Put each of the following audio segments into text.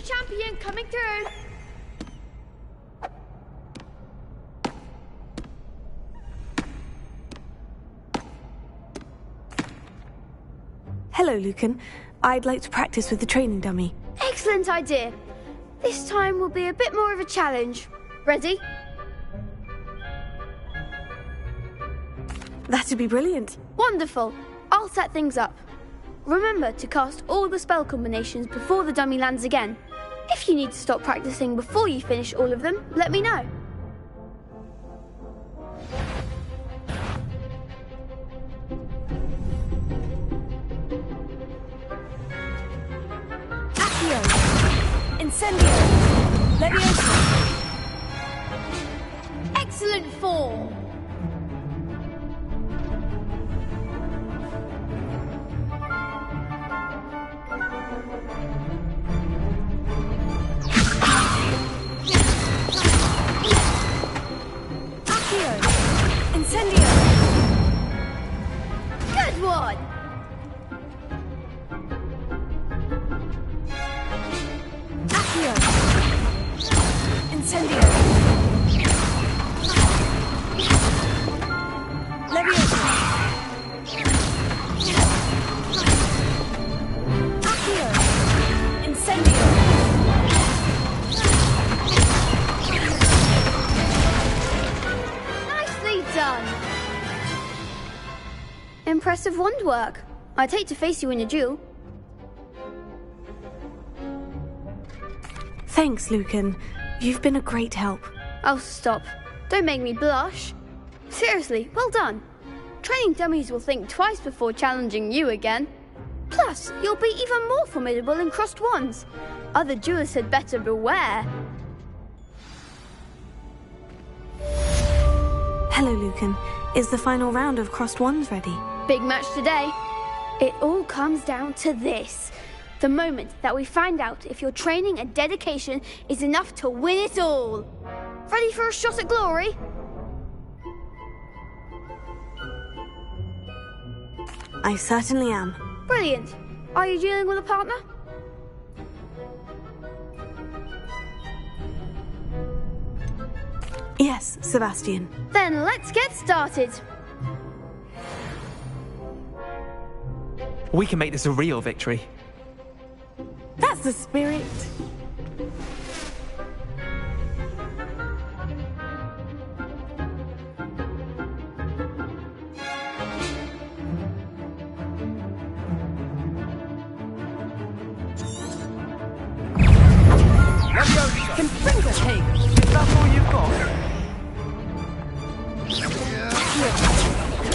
champion coming through. Hello, Lucan. I'd like to practice with the training dummy. Excellent idea. This time will be a bit more of a challenge. Ready? That'd be brilliant. Wonderful. I'll set things up. Remember to cast all the spell combinations before the dummy lands again. If you need to stop practicing before you finish all of them, let me know. Accio! Incendio! Leviosa! Excellent form! Incendio! Good one! Accio! Incendio! Leviosa! Accio! Incendio! Done. Impressive wand work. I'd hate to face you in a duel. Thanks, Lucan. You've been a great help. Oh, stop. Don't make me blush. Seriously, well done. Training dummies will think twice before challenging you again. Plus, you'll be even more formidable in crossed wands. Other duelists had better beware. Hello, Lucan. Is the final round of crossed wands ready? Big match today. It all comes down to this. The moment that we find out if your training and dedication is enough to win it all. Ready for a shot at glory? I certainly am. Brilliant. Are you dealing with a partner? Yes, Sebastian. Then let's get started. We can make this a real victory. That's the spirit. Confringo! Hey, is that all you've got?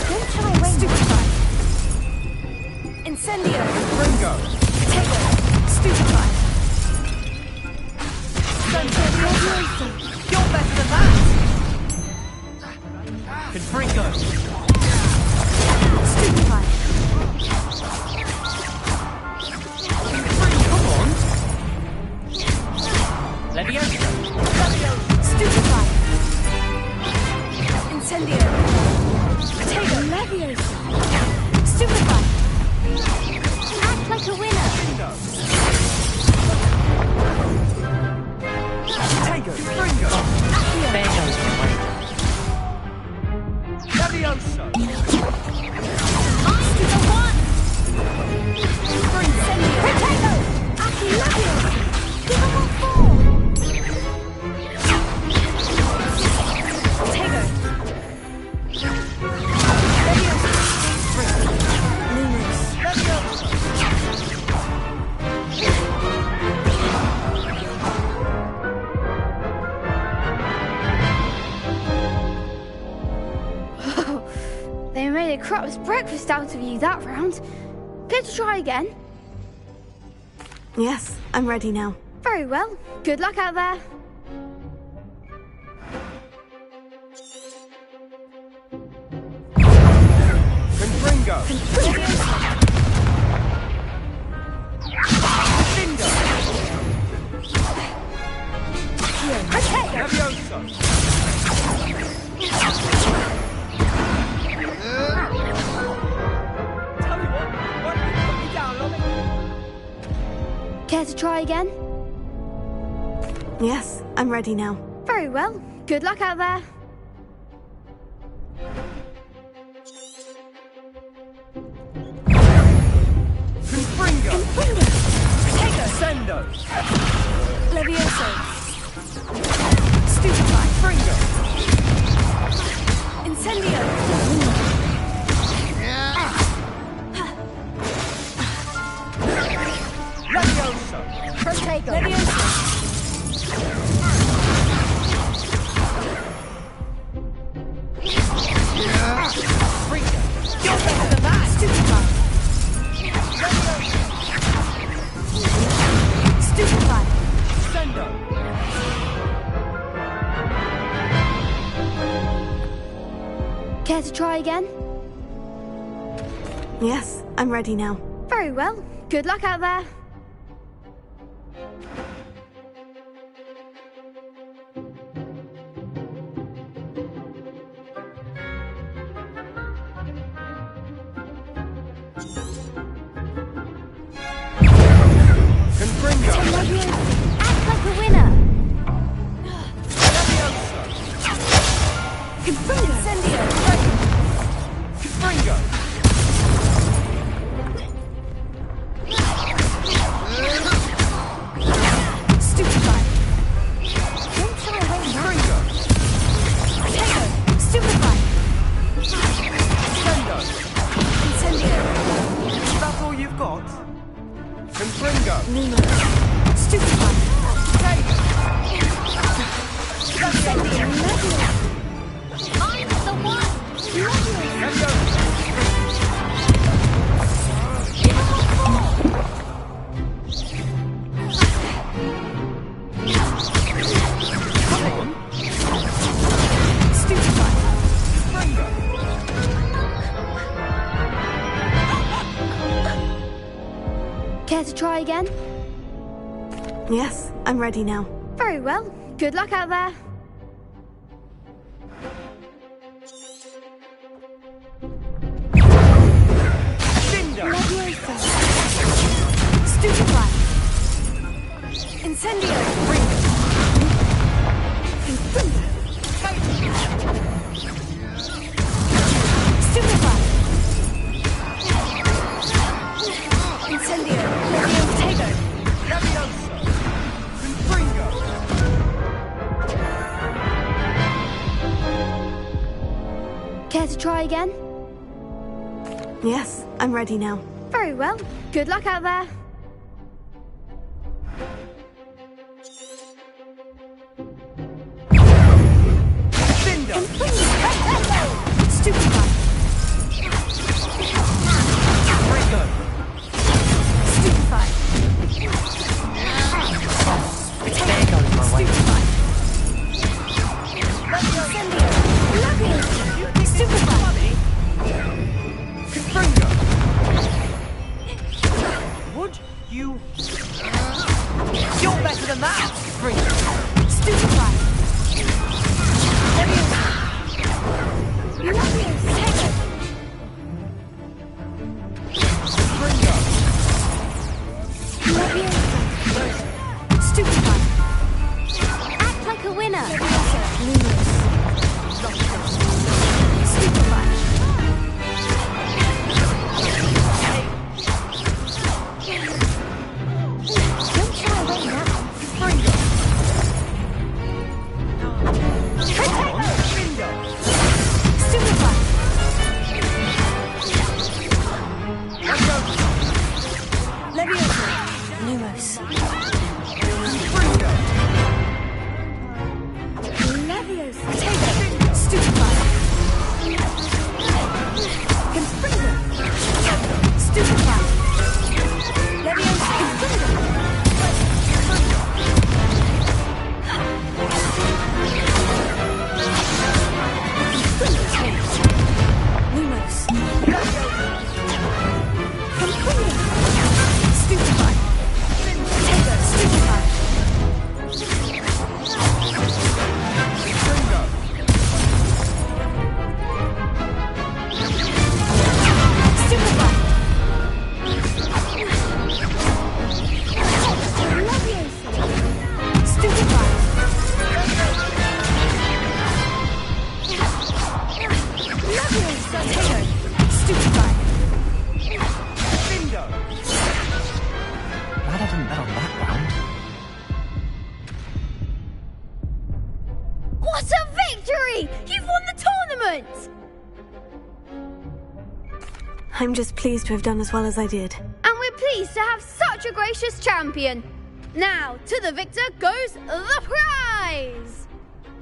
Don't try wait. Stupefy. Incendio. Confringo! Potato. Stupefy. You're better than that! Confringo! Stupefy. Come on! Leviosa! Stupefy. Incendio. Potato. Leviosa. Stupefy. Act like a winner. Potato! Confringo! There goes the way. Leviosa! Stupefy. Incendio. Potato. Aki Leviosa. Give him a four. Potato. Leviosa. Lumos. They made a crap's breakfast out of you that round. Care to try again? Yes, I'm ready now. Very well. Good luck out there. Confringo! Leviosa! Tell you what, why don't you put me down, Lolly? Care to try again? Yes, I'm ready now. Very well. Good luck out there. Confringo! Tego! Sendo! Levioso! Stupefy! Fringo! Incendio! Levioso! Protego. Levioso! Fringo! You're better than that! Stupefy! Stupefy! Sendo! Care to try again? Yes, I'm ready now. Very well. Good luck out there. Confringo! Act like a winner. Levioso! Incendio! Confringo! Stupefy! Don't shy away now. Fringo! Tego! Stupefy! Sendo! Incendio! That's all you've got? Confringo! Lumo! Stupefy! Tego! I'm the one. Sendo! Come on! Stupefy! Fringo! Care to try again? Yes, I'm ready now. Very well. Good luck out there. Sendo! Stupefy! Incendio! Stupefy! Incendio! Tego! Levioso! Confringo! Care to try again? Yes, I'm ready now. Very well. Good luck out there. Sendo! Stupefy! Fringo! Stupefy! There goes my way. Stupefy! Incendio! Stupefy! Confringo! Would you... You're better than that! Fringo! Stupefy! Fringo! Stupefy! Act like a winner. Stupefy! Don't shy away now. Fringo! Sendo! Stupefy! Levioso! Levioso! Lumos! Fringo! Levioso! Tego! Stupefy! Confringo! Stupefy! Levioso! Confringo! Lumos! Confringo! Stupefy! Tego! Stupefy! Fringo! Stupefy! What a victory! You've won the tournament! I'm just pleased to have done as well as I did. And we're pleased to have such a gracious champion. Now, to the victor goes the prize!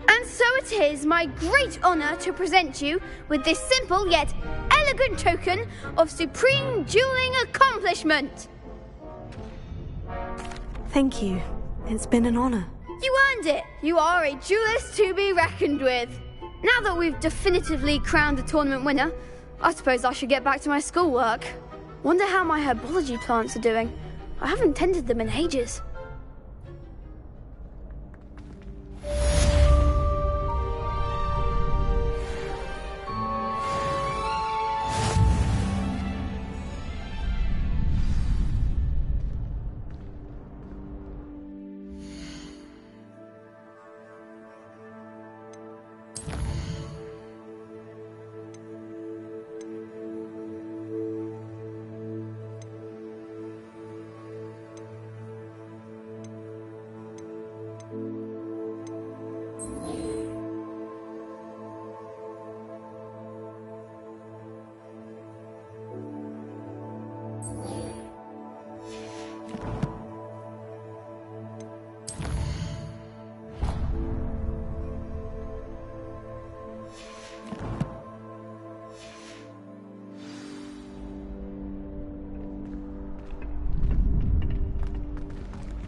And so it is my great honour to present you with this simple yet elegant token of supreme dueling accomplishment. Thank you. It's been an honour. You earned it. You are a duelist to be reckoned with. Now that we've definitively crowned the tournament winner, I suppose I should get back to my schoolwork. Wonder how my herbology plants are doing. I haven't tended them in ages.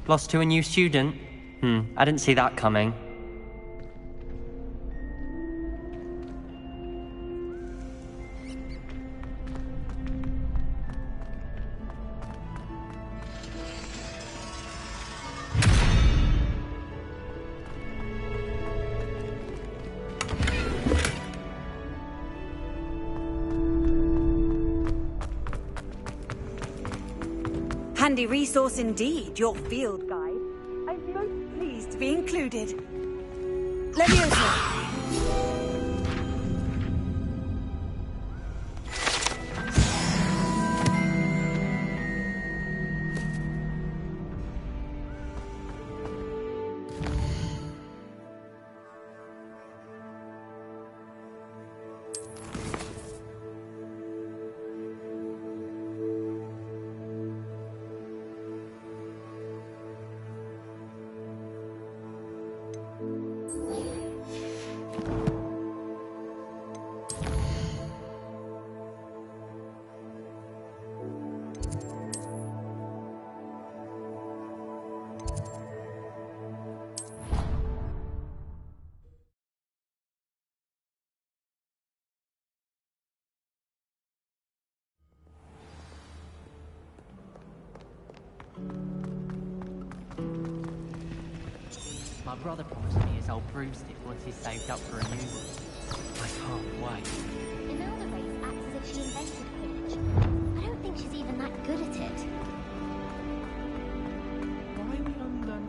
Lost to a new student? I didn't see that coming. Handy resource indeed, your field guide. I'm most pleased to be included. Leviosa! My brother promised me his old broomstick once he's saved up for a new one. I can't wait. Imelda Race acts as if she invented Quidditch. I don't think she's even that good at it. Why we undone?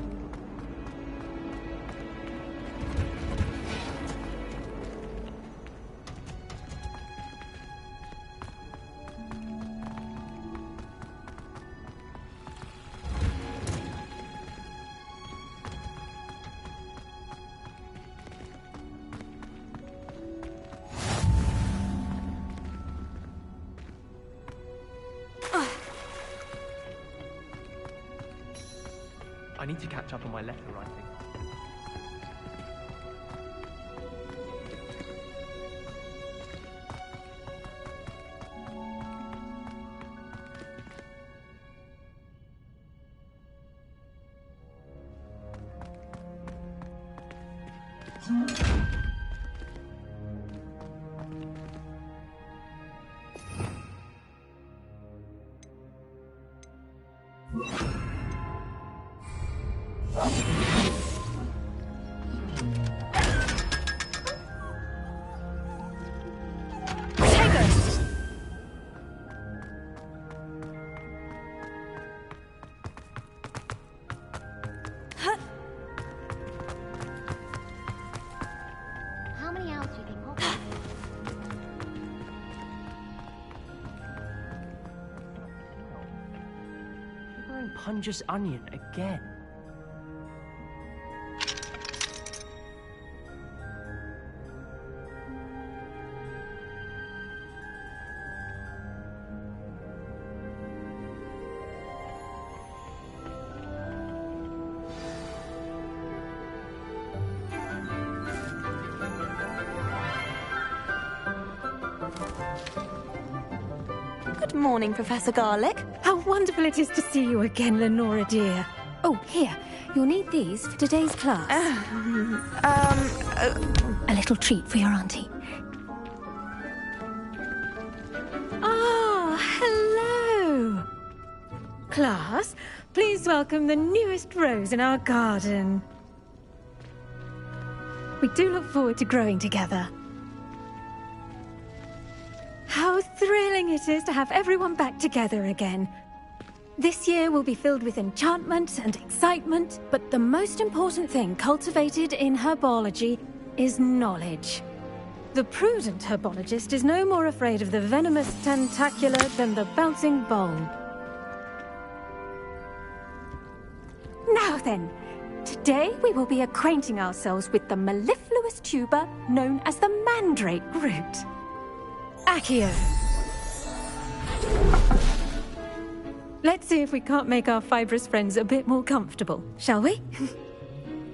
I need to catch up on my letter writing. How many hours do you think Hogwarts? You're wearing Punja's onion again. Good morning, Professor Garlic. How wonderful it is to see you again, Lenora dear. Oh, here. You'll need these for today's class. A little treat for your auntie. Ah, hello. Class, please welcome the newest rose in our garden. We do look forward to growing together. How thrilling it is to have everyone back together again. This year will be filled with enchantment and excitement, but the most important thing cultivated in herbology is knowledge. The prudent herbologist is no more afraid of the venomous tentacular than the bouncing bulb. Now then, today we will be acquainting ourselves with the mellifluous tuber known as the mandrake root. Accio. Let's see if we can't make our fibrous friends a bit more comfortable, shall we?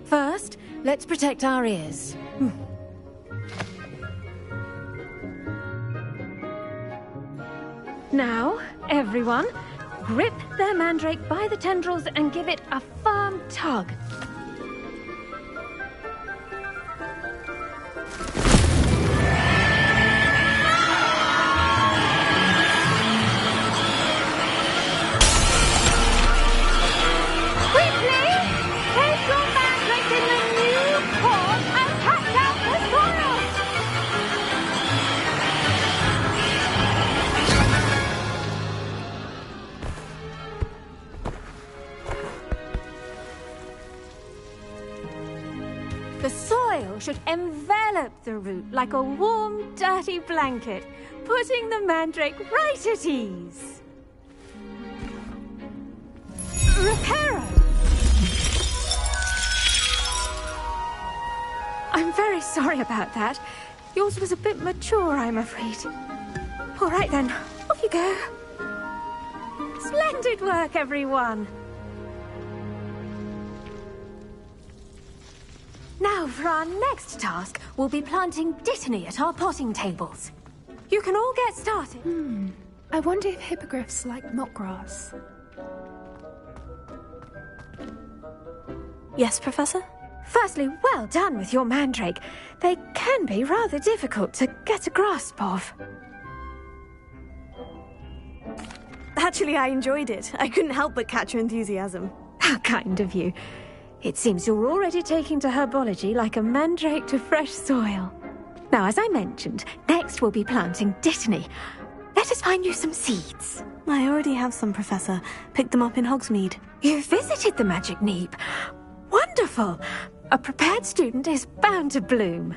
First, let's protect our ears. Now, everyone, grip their mandrake by the tendrils and give it a firm tug. The soil should envelop the root like a warm, dirty blanket, putting the mandrake right at ease. Reparo! I'm very sorry about that. Yours was a bit mature, I'm afraid. All right then, off you go. Splendid work, everyone. Now, for our next task, we'll be planting dittany at our potting tables. You can all get started. I wonder if hippogriffs like mock grass. Yes, Professor? Firstly, well done with your mandrake. They can be rather difficult to get a grasp of. Actually, I enjoyed it. I couldn't help but catch your enthusiasm. How kind of you. It seems you're already taking to herbology like a mandrake to fresh soil. Now, as I mentioned, next we'll be planting dittany. Let us find you some seeds. I already have some, Professor. Picked them up in Hogsmeade. You visited the Magic Neep. Wonderful! A prepared student is bound to bloom.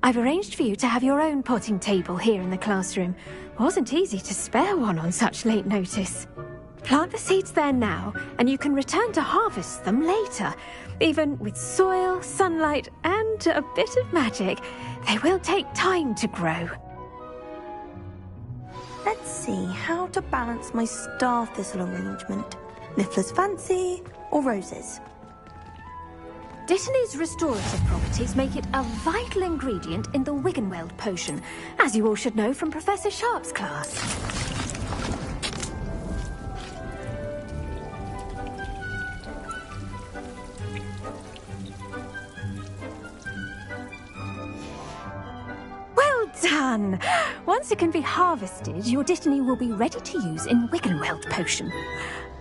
I've arranged for you to have your own potting table here in the classroom. Wasn't easy to spare one on such late notice. Plant the seeds there now, and you can return to harvest them later. Even with soil, sunlight, and a bit of magic, they will take time to grow. Let's see how to balance my star thistle arrangement. Niffler's fancy or roses? Dittany's restorative properties make it a vital ingredient in the Wiggenweld potion, as you all should know from Professor Sharp's class. Done! Once it can be harvested, your dittany will be ready to use in Wiggenweld potion.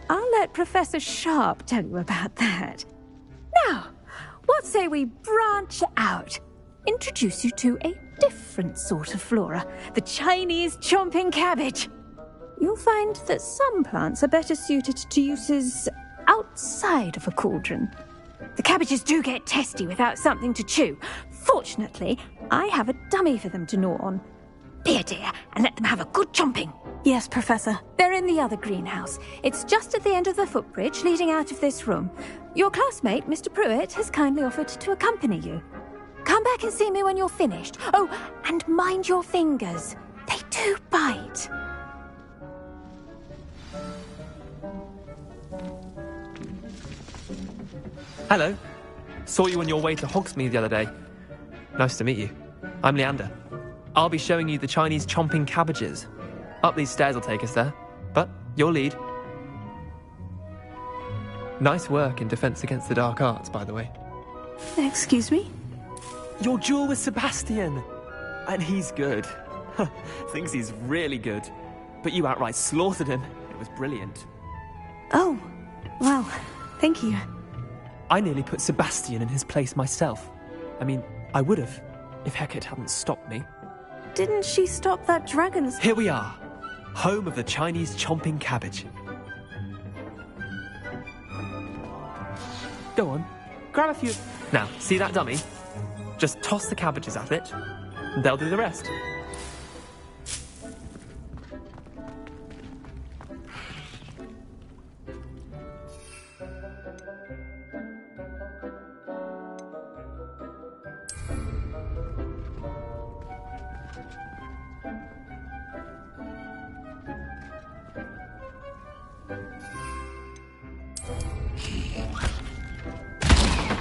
I'll let Professor Sharp tell you about that. Now, what say we branch out? Introduce you to a different sort of flora, the Chinese chomping cabbage. You'll find that some plants are better suited to uses outside of a cauldron. The cabbages do get testy without something to chew. Fortunately, I have a dummy for them to gnaw on. Be a dear and let them have a good chomping. Yes, Professor. They're in the other greenhouse. It's just at the end of the footbridge leading out of this room. Your classmate, Mr. Pruitt, has kindly offered to accompany you. Come back and see me when you're finished. Oh, and mind your fingers. They do bite. Hello. Saw you on your way to Hogsmeade the other day. Nice to meet you. I'm Leander. I'll be showing you the Chinese chomping cabbages. Up these stairs will take us there. But your lead. Nice work in Defense Against the Dark Arts, by the way. Excuse me? Your duel with Sebastian! And he's good. Thinks he's really good. But you outright slaughtered him. It was brilliant. Oh, well, thank you. I nearly put Sebastian in his place myself. I mean, I would have, if Hecate hadn't stopped me. Didn't she stop that dragon's... Here we are, home of the Chinese chomping cabbage. Go on, grab a few... Now, see that dummy? Just toss the cabbages at it, and they'll do the rest.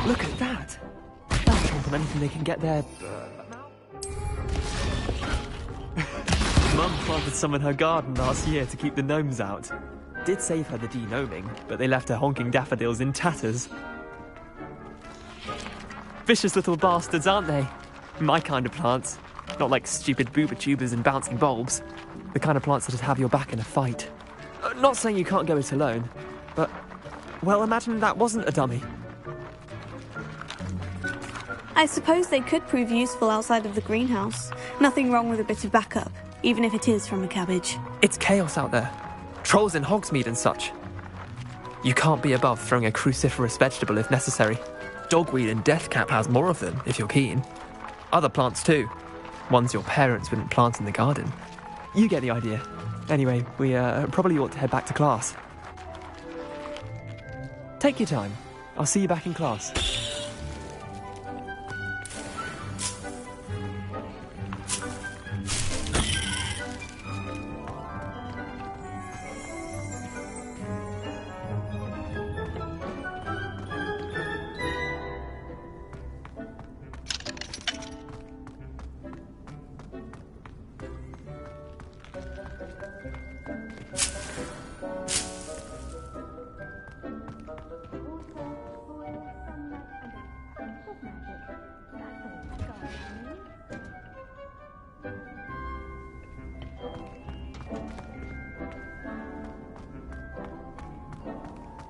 Look at that! They'll chomp on anything they can get their... Mum planted some in her garden last year to keep the gnomes out. Did save her the de-gnoming, but they left her honking daffodils in tatters. Vicious little bastards, aren't they? My kind of plants. Not like stupid booba tubers and bouncing bulbs. The kind of plants that'd have your back in a fight. Not saying you can't go it alone, but... Well, imagine that wasn't a dummy. I suppose they could prove useful outside of the greenhouse. Nothing wrong with a bit of backup, even if it is from a cabbage. It's chaos out there. Trolls in Hogsmeade and such. You can't be above throwing a cruciferous vegetable if necessary. Dogweed and deathcap has more of them, if you're keen. Other plants too. Ones your parents wouldn't plant in the garden. You get the idea. Anyway, we probably ought to head back to class. Take your time. I'll see you back in class.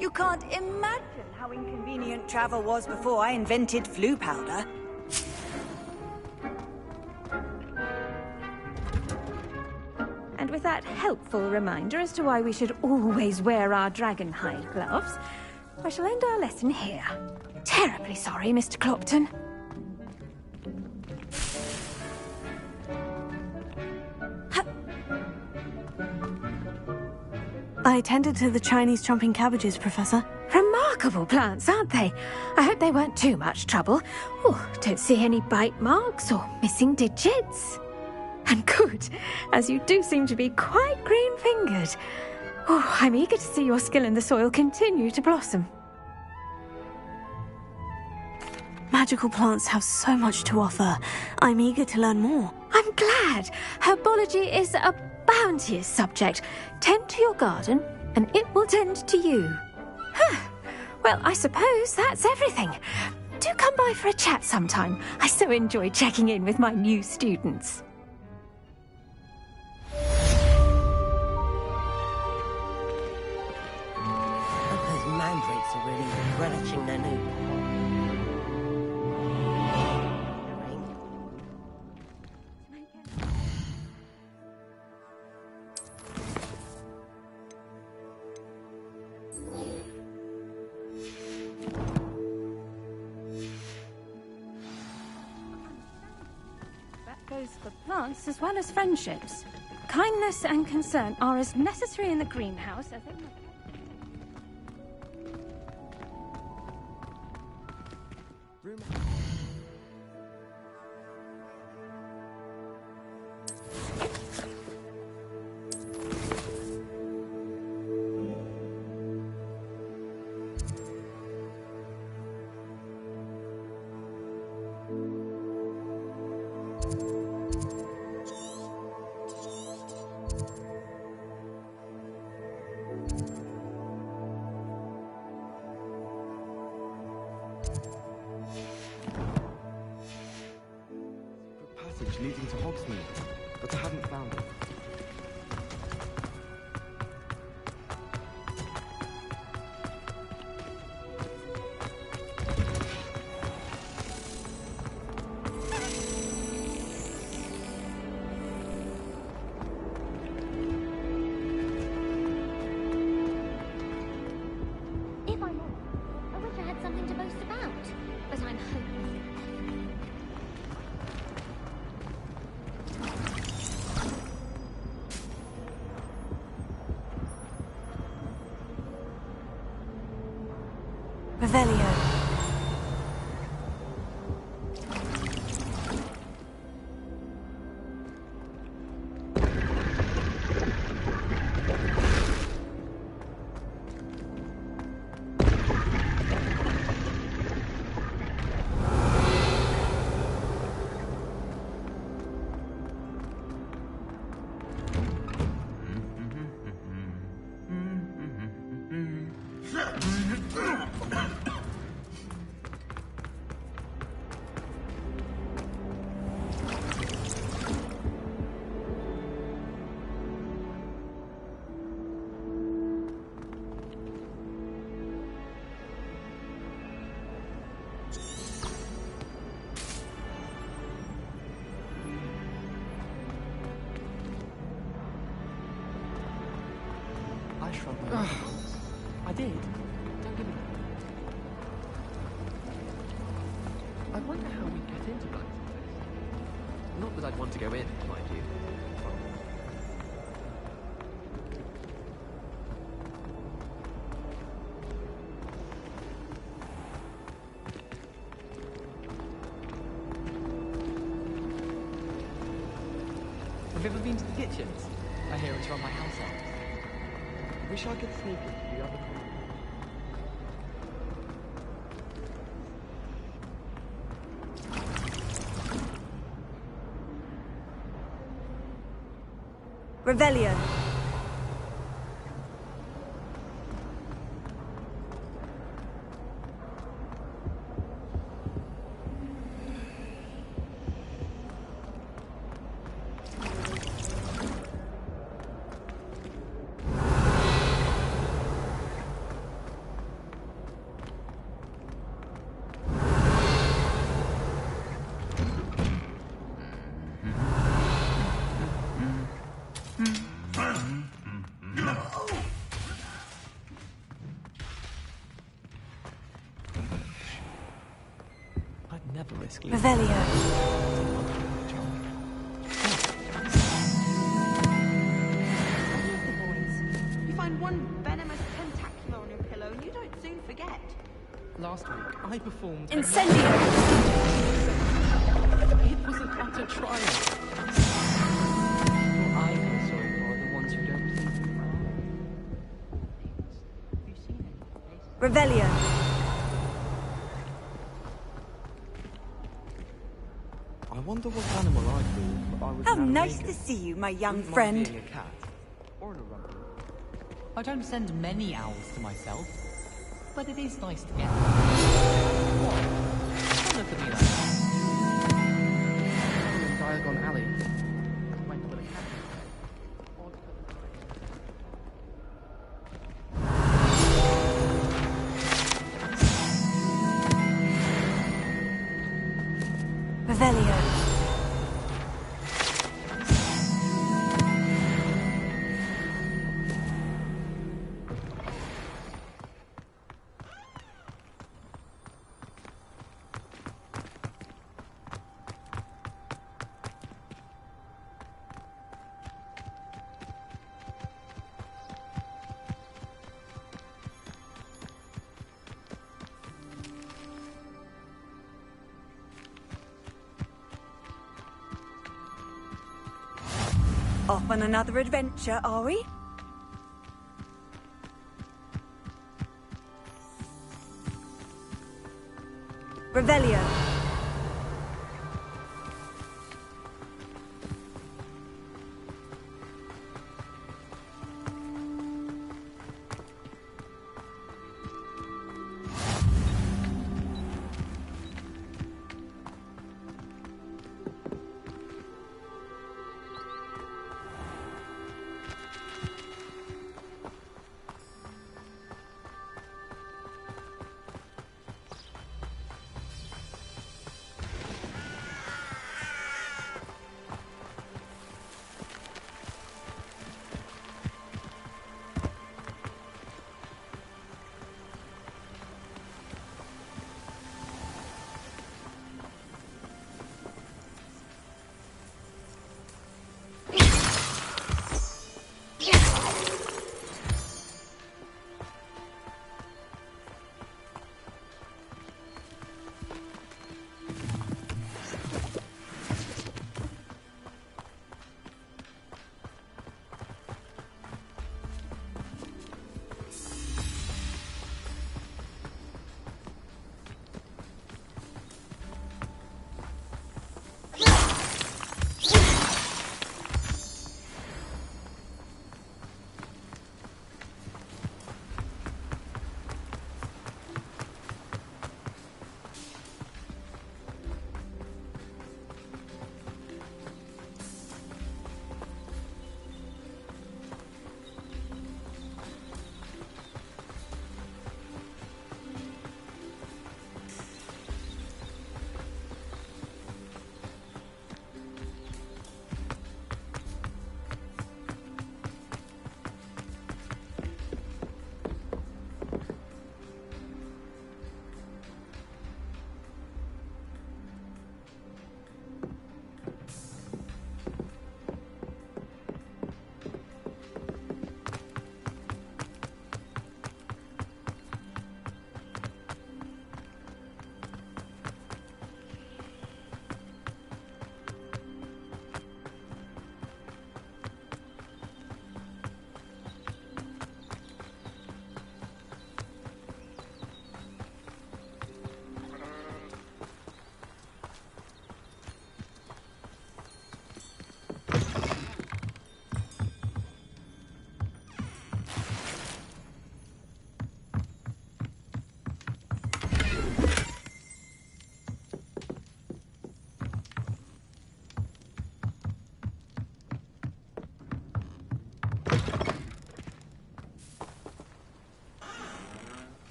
You can't imagine how inconvenient travel was before I invented flu powder. And with that helpful reminder as to why we should always wear our dragon hide gloves, I shall end our lesson here. Terribly sorry, Mr. Clopton. I attended to the Chinese chomping cabbages, Professor. Remarkable plants, aren't they? I hope they weren't too much trouble. Oh, don't see any bite marks or missing digits. And good, as you do seem to be quite green-fingered. Oh, I'm eager to see your skill in the soil continue to blossom. Magical plants have so much to offer. I'm eager to learn more. I'm glad. Herbology is a bounteous subject. Tend to your garden, and it will tend to you. Huh. Well, I suppose that's everything. Do come by for a chat sometime. I so enjoy checking in with my new students. Those mandrakes are really relishing their new... That goes for plants as well as friendships. Kindness and concern are as necessary in the greenhouse as in the... passage leading to Hogsmeade, but I haven't found it. If I'm honest, I wish I had something to boast about, but I'm hopeless. Revelio. I shrugged my shoulders. I did. Don't give me that. I wonder how we get into Black's place. Not that I'd want to go in, mind you. Have you ever been to the kitchens? I hear it's run by house elves. Wish I could sneak into the other corner. Revelio. I'd never risk losing. Revelio. You find one venomous tentacular on your pillow and you don't soon forget. Last week, I performed... Incendio. It was an utter triumph. What I feel sorry for are the ones who don't believe in Have you seen any? Revelio. I wonder what animal I'd be if I was How an nice animagus. to see you, my young Wouldn't mind friend. being a cat or an orangutan. I don't send many owls to myself, but it is nice to get them. What? Don't look at me like that. In Diagon Alley. Went with a cat. Odd Revelio. Off on another adventure, are we? Revelio.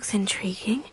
looks intriguing.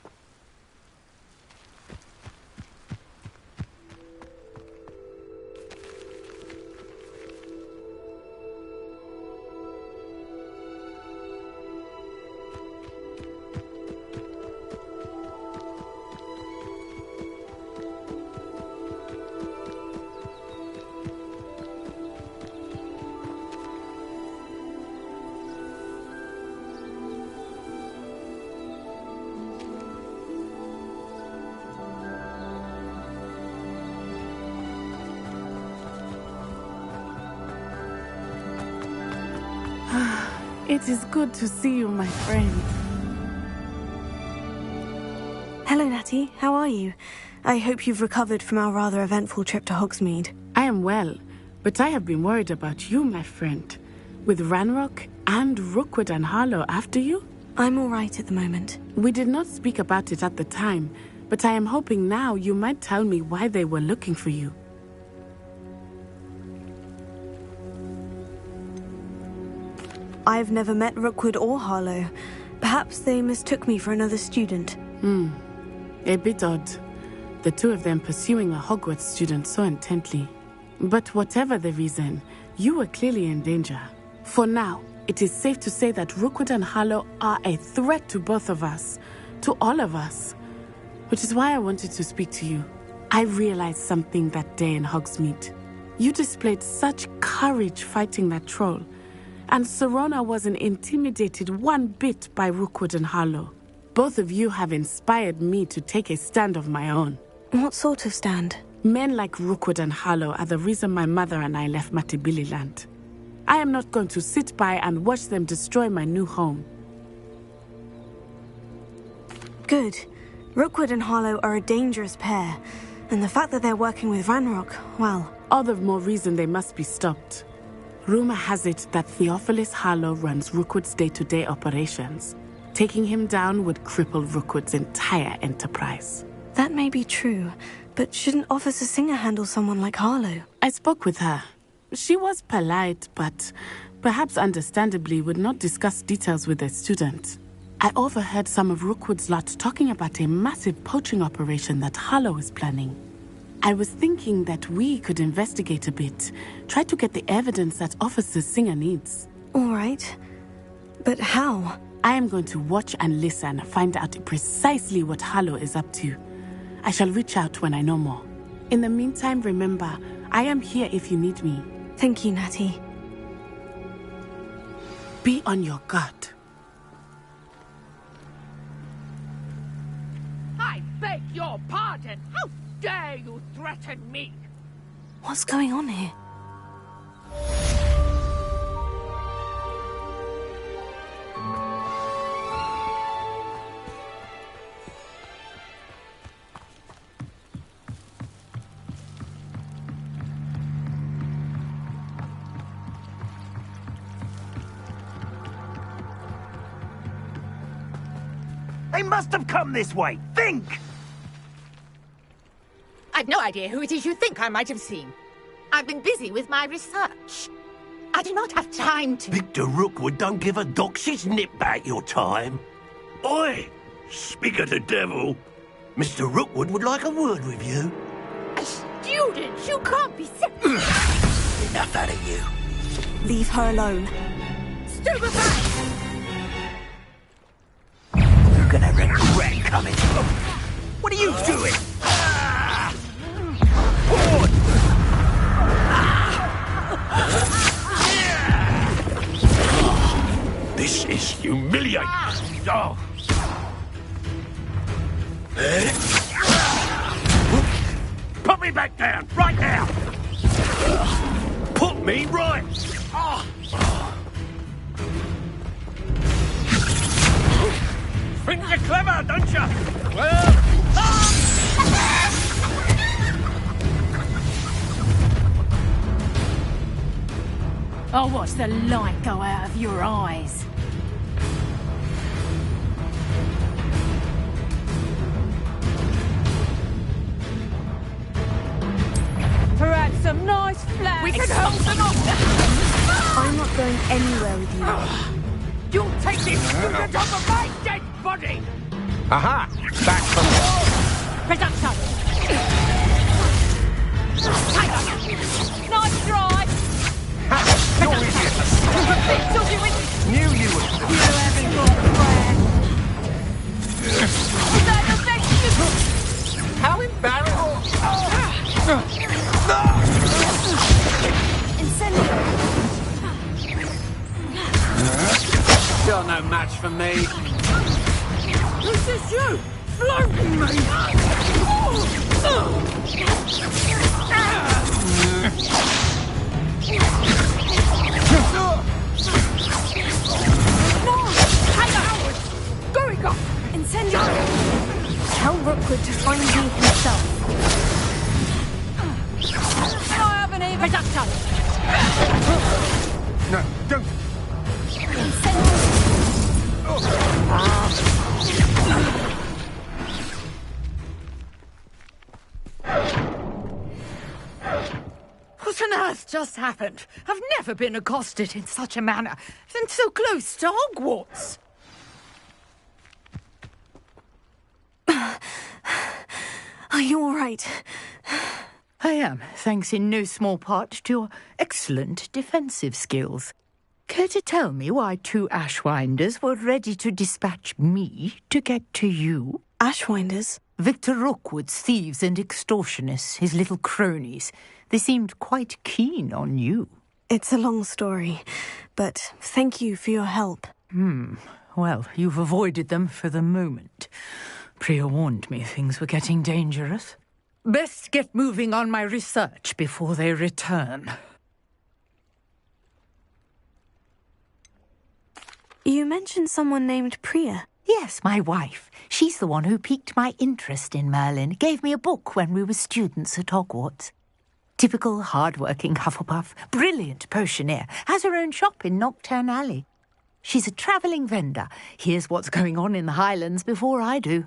It is good to see you, my friend. Hello, Natty. How are you? I hope you've recovered from our rather eventful trip to Hogsmeade. I am well, but I have been worried about you, my friend. With Ranrock and Rookwood and Harlow after you? I'm all right at the moment. We did not speak about it at the time, but I am hoping now you might tell me why they were looking for you. I've never met Rookwood or Harlow. Perhaps they mistook me for another student. A bit odd. The two of them pursuing a Hogwarts student so intently. But whatever the reason, you were clearly in danger. For now, it is safe to say that Rookwood and Harlow are a threat to both of us. To all of us. Which is why I wanted to speak to you. I realized something that day in Hogsmeade. You displayed such courage fighting that troll. And Serona wasn't intimidated one bit by Rookwood and Harlow. Both of you have inspired me to take a stand of my own. What sort of stand? Men like Rookwood and Harlow are the reason my mother and I left Matibili land. I am not going to sit by and watch them destroy my new home. Good. Rookwood and Harlow are a dangerous pair. And the fact that they're working with Ranrock, well... All the more reason they must be stopped. Rumor has it that Theophilus Harlow runs Rookwood's day-to-day operations. Taking him down would cripple Rookwood's entire enterprise. That may be true, but shouldn't Officer Singer handle someone like Harlow? I spoke with her. She was polite, but perhaps understandably would not discuss details with a student. I overheard some of Rookwood's lot talking about a massive poaching operation that Harlow is planning. I was thinking that we could investigate a bit, try to get the evidence that Officer Singer needs. All right. But how? I am going to watch and listen, find out precisely what Harlow is up to. I shall reach out when I know more. In the meantime, remember, I am here if you need me. Thank you, Natty. Be on your guard. I beg your pardon. How dare you threaten me? What's going on here? They must have come this way. Think! I've no idea who it is you think I might have seen. I've been busy with my research. I do not have time to... Victor Rookwood don't give a doxy's nip back your time. Oi! Speak of the devil. Mr. Rookwood would like a word with you. A student? You can't be serious. Enough out of you. Leave her alone. Stupefy! You're gonna regret coming. What are you doing? This is humiliating. Oh. Put me back down, right now. Put me right. Think you're clever, don't you? Well... I'll watch the light go out of your eyes. Perhaps some nice flags. We can hold them off. I'm not going anywhere with you. You'll take this to the top of my dead body. Aha! Back from... Production! Nice try! Ha! You're idiots! Knew you would... You haven't got prayer! How embarrassing! You're no match for me. This is you! Floating me! Going up! Incendio! Tell Rookwood to find you himself. I haven't even done. No, don't. What on earth just happened? I've never been accosted in such a manner, and so close to Hogwarts. Are you all right? I am, thanks in no small part to your excellent defensive skills. Care to tell me why 2 Ashwinders were ready to dispatch me to get to you? Ashwinders? Victor Rookwood's thieves and extortionists, his little cronies. They seemed quite keen on you. It's a long story, but thank you for your help. Well, you've avoided them for the moment. Priya warned me things were getting dangerous. Best get moving on my research before they return. You mentioned someone named Priya. Yes, my wife. She's the one who piqued my interest in Merlin, gave me a book when we were students at Hogwarts. Typical hard-working Hufflepuff, brilliant potioneer, has her own shop in Nocturne Alley. She's a travelling vendor, hears what's going on in the Highlands before I do.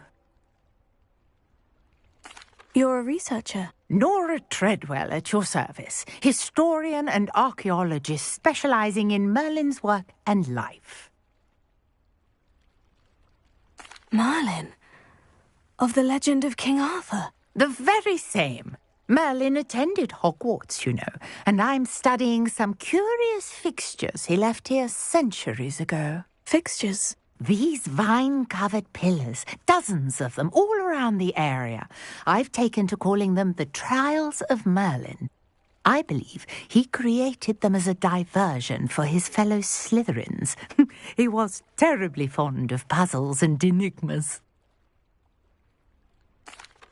You're a researcher? Nora Treadwell at your service, historian and archaeologist specialising in Merlin's work and life. Merlin? Of the legend of King Arthur? The very same. Merlin attended Hogwarts, you know, and I'm studying some curious fixtures he left here centuries ago. Fixtures? These vine-covered pillars, dozens of them, all around the area. I've taken to calling them the Trials of Merlin. I believe he created them as a diversion for his fellow Slytherins. He was terribly fond of puzzles and enigmas.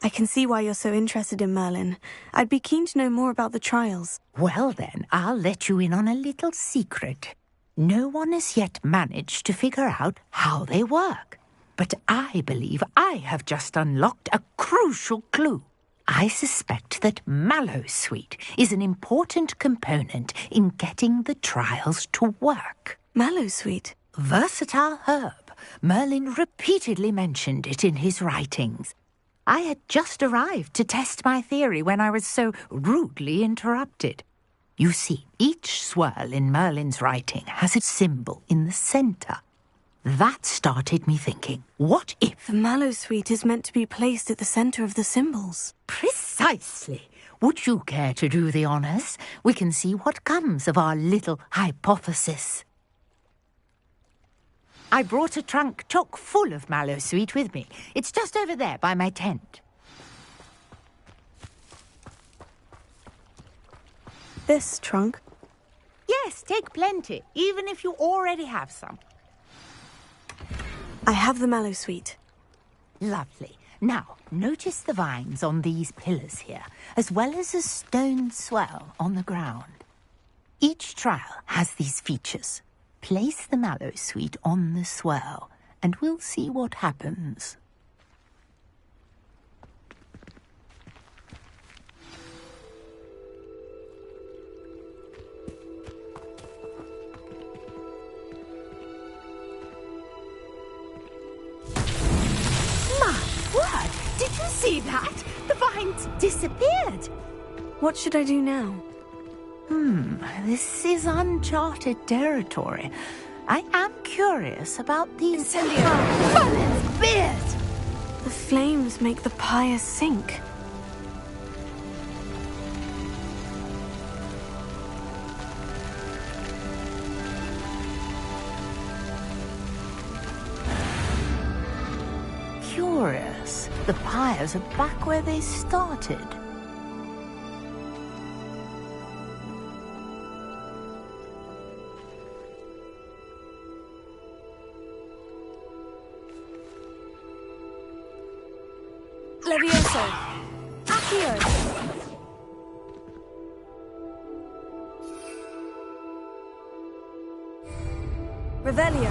I can see why you're so interested in Merlin. I'd be keen to know more about the trials. Well then, I'll let you in on a little secret. No one has yet managed to figure out how they work. But I believe I have just unlocked a crucial clue. I suspect that Mallowsweet is an important component in getting the trials to work. Mallowsweet? Versatile herb. Merlin repeatedly mentioned it in his writings. I had just arrived to test my theory when I was so rudely interrupted. You see, each swirl in Merlin's writing has a symbol in the centre. That started me thinking, what if... The Mallowsweet is meant to be placed at the centre of the symbols. Precisely. Would you care to do the honours? We can see what comes of our little hypothesis. I brought a trunk chock full of Mallowsweet with me. It's just over there by my tent. This trunk? Yes, take plenty, even if you already have some. I have the Mallowsweet. Lovely. Now, notice the vines on these pillars here, as well as a stone swell on the ground. Each trial has these features. Place the Mallowsweet on the swell, and we'll see what happens. Did you see that? The vines disappeared. What should I do now? This is uncharted territory. I am curious about these... Merlin's beard! flames make the pyre sink. Curious. The pyres are back where they started. Levioso! Accio! Revelio!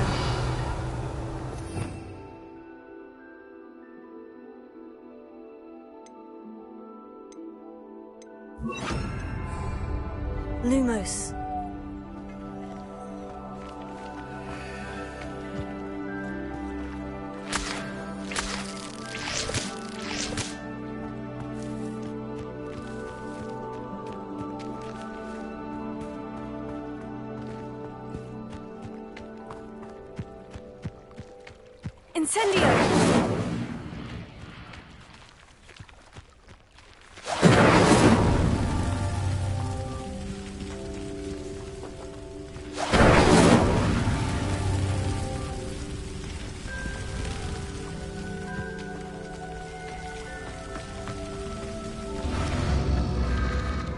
Lumos. Incendio!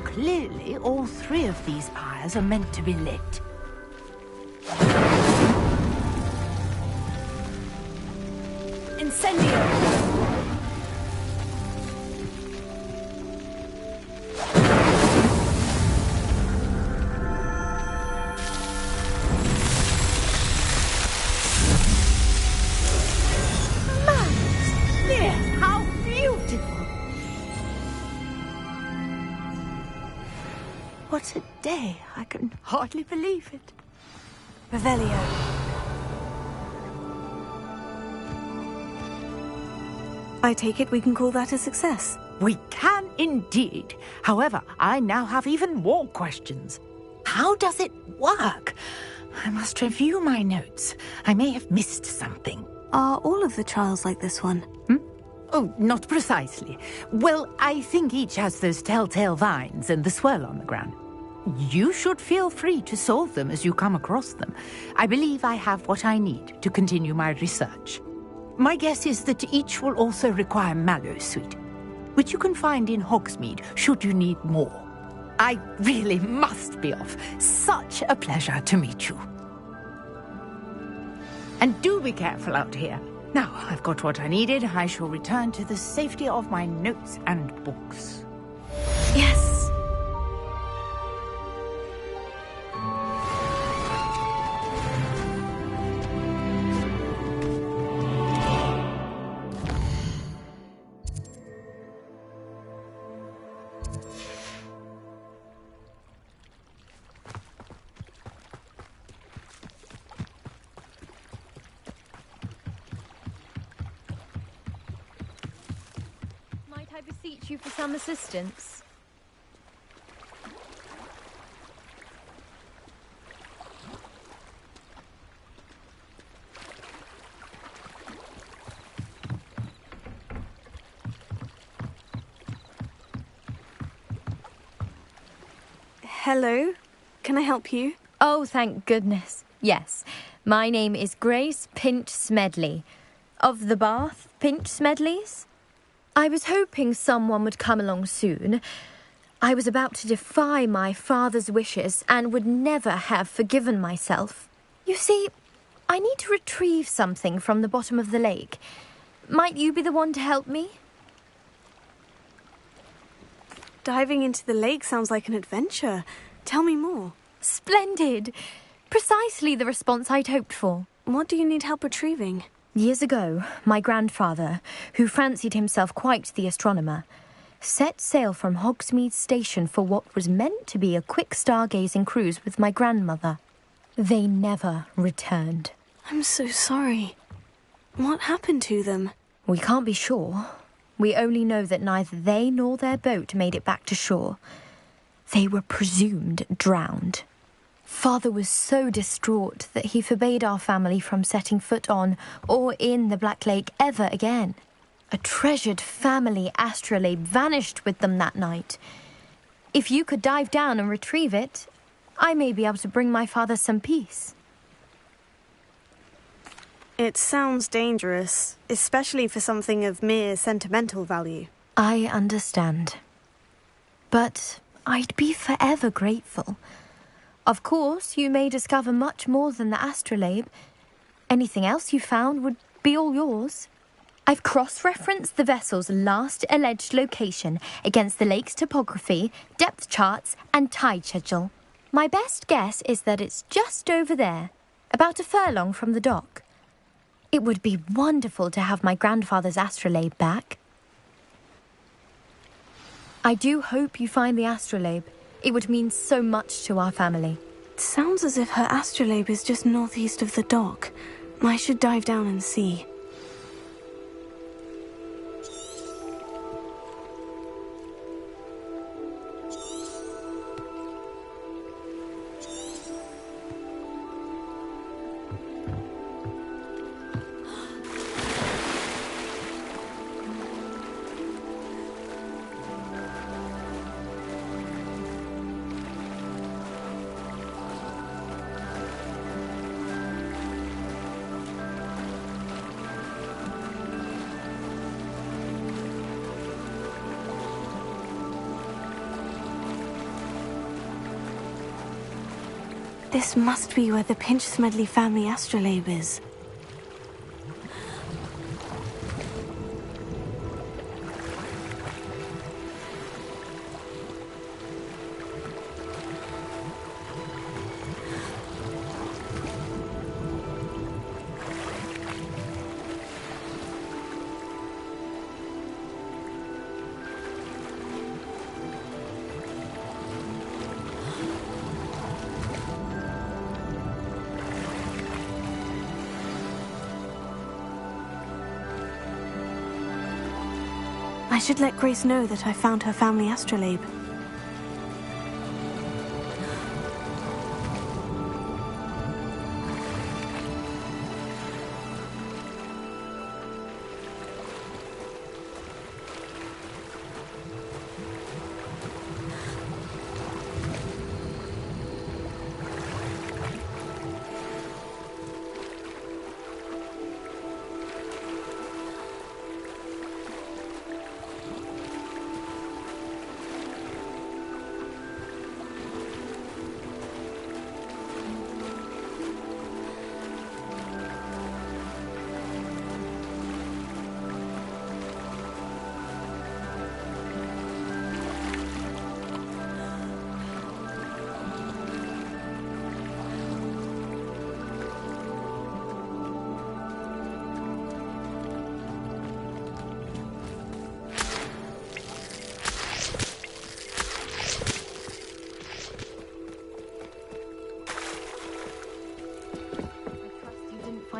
Clearly, all three of these pyres are meant to be lit. Incendio! How beautiful! What a day. I can hardly believe it. Revelio. I take it we can call that a success. We can indeed. However, I now have even more questions. How does it work? I must review my notes. I may have missed something. Are all of the trials like this one? Oh, not precisely. Well, I think each has those telltale vines and the swirl on the ground. You should feel free to solve them as you come across them. I believe I have what I need to continue my research. My guess is that each will also require Mallowsweet, which you can find in Hogsmeade should you need more. I really must be off. Such a pleasure to meet you. And do be careful out here. Now I've got what I needed, I shall return to the safety of my notes and books. Yes! I beseech you for some assistance? Hello? Can I help you? Oh, thank goodness. Yes. My name is Grace Pinch Smedley. Of the Bath Pinch Smedleys? I was hoping someone would come along soon. I was about to defy my father's wishes and would never have forgiven myself. You see, I need to retrieve something from the bottom of the lake. Might you be the one to help me? Diving into the lake sounds like an adventure. Tell me more. Splendid! Precisely the response I'd hoped for. What do you need help retrieving? Years ago, my grandfather, who fancied himself quite the astronomer, set sail from Hogsmeade Station for what was meant to be a quick stargazing cruise with my grandmother. They never returned. I'm so sorry. What happened to them? We can't be sure. We only know that neither they nor their boat made it back to shore. They were presumed drowned. Father was so distraught that he forbade our family from setting foot on or in the Black Lake ever again. A treasured family astrolabe vanished with them that night. If you could dive down and retrieve it, I may be able to bring my father some peace. It sounds dangerous, especially for something of mere sentimental value. I understand. But I'd be forever grateful. Of course, you may discover much more than the astrolabe. Anything else you found would be all yours. I've cross-referenced the vessel's last alleged location against the lake's topography, depth charts, and tide schedule. My best guess is that it's just over there, about a furlong from the dock. It would be wonderful to have my grandfather's astrolabe back. I do hope you find the astrolabe. It would mean so much to our family. It sounds as if her astrolabe is just northeast of the dock. I should dive down and see. This must be where the Pinch Smedley family astrolabe is. I should let Grace know that I found her family astrolabe.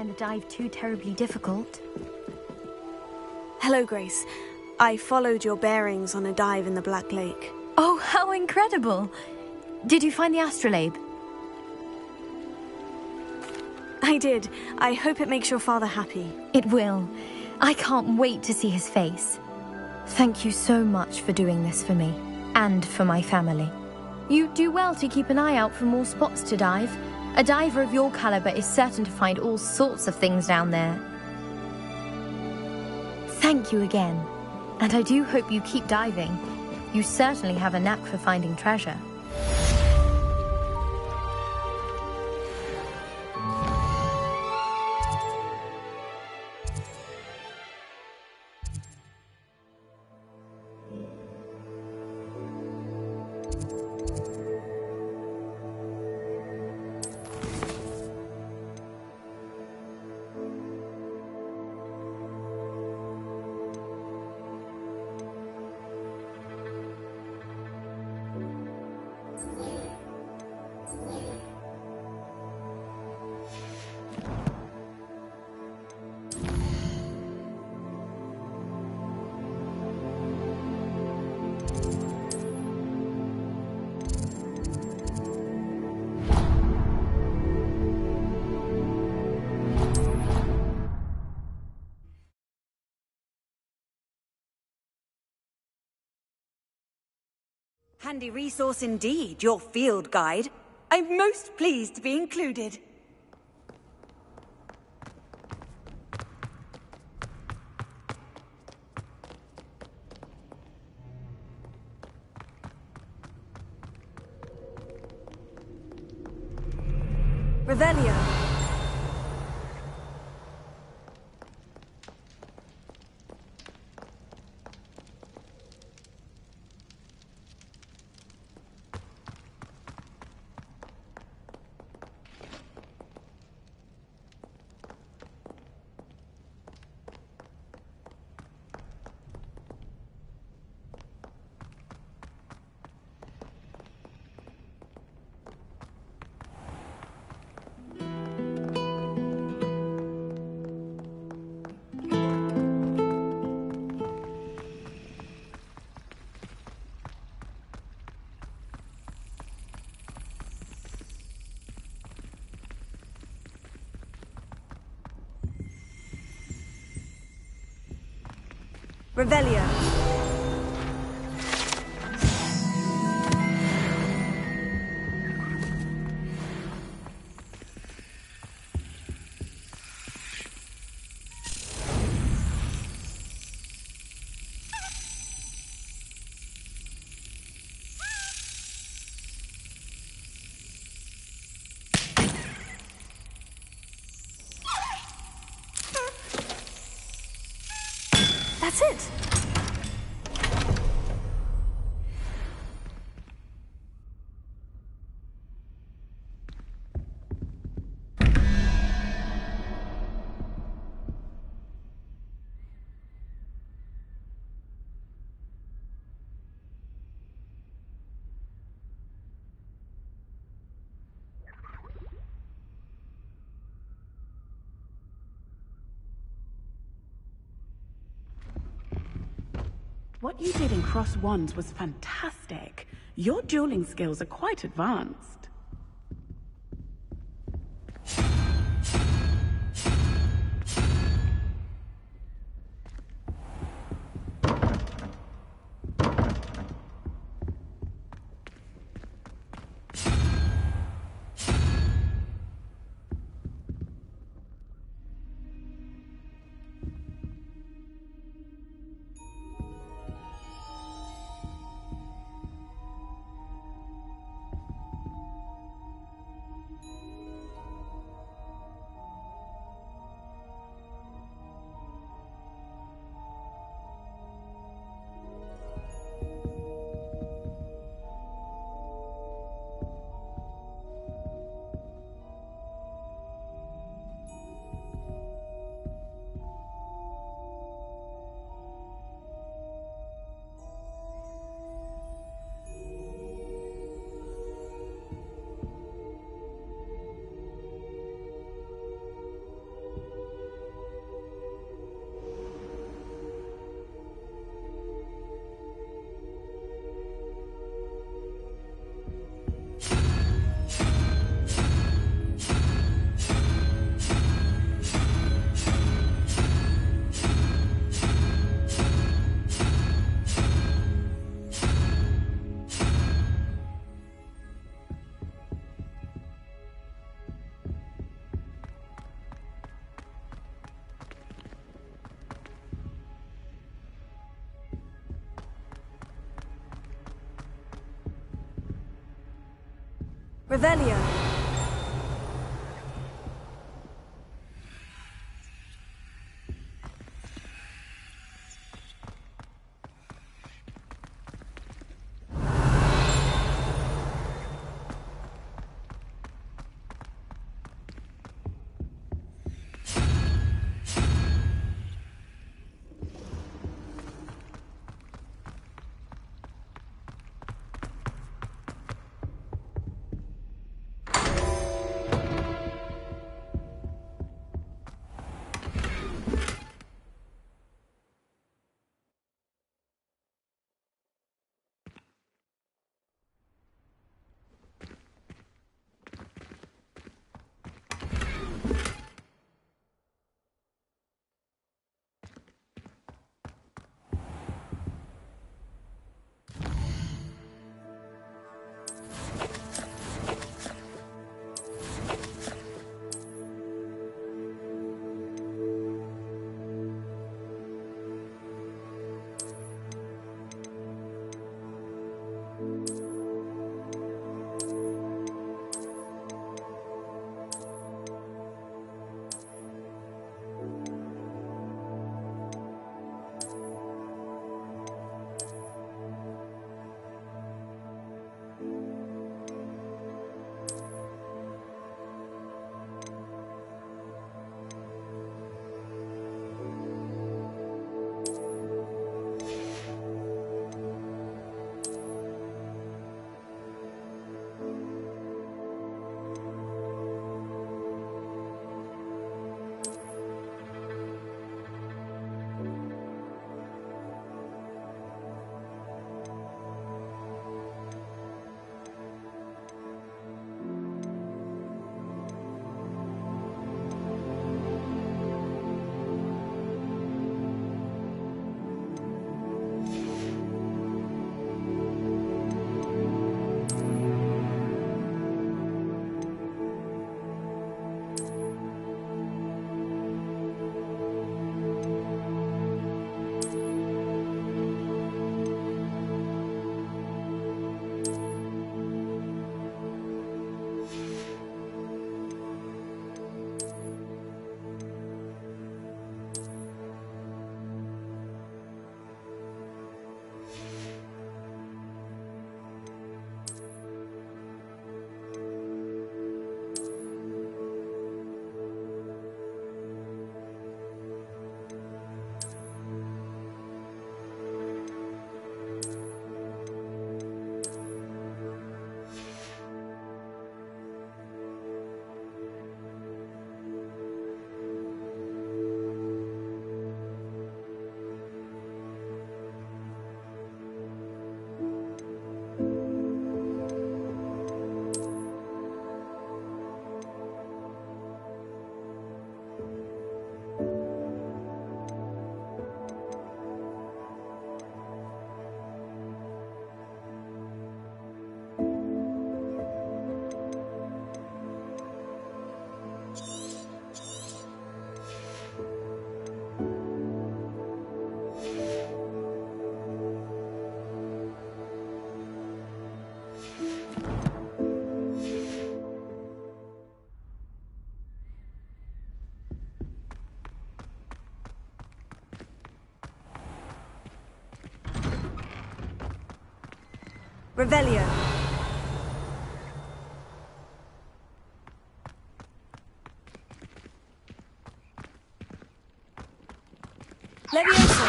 The dive too terribly difficult. Hello, Grace. I followed your bearings on a dive in the Black Lake. Oh, how incredible! Did you find the astrolabe? I did. I hope it makes your father happy. It will. I can't wait to see his face. Thank you so much for doing this for me, and for my family. You do well to keep an eye out for more spots to dive. A diver of your caliber is certain to find all sorts of things down there. Thank you again, and I do hope you keep diving. You certainly have a knack for finding treasure. Handy resource indeed, your field guide. I'm most pleased to be included. Revelio. Revelio. That's it. What you did in Cross Wands was fantastic. Your dueling skills are quite advanced. Revelio. Revelio. Levioso.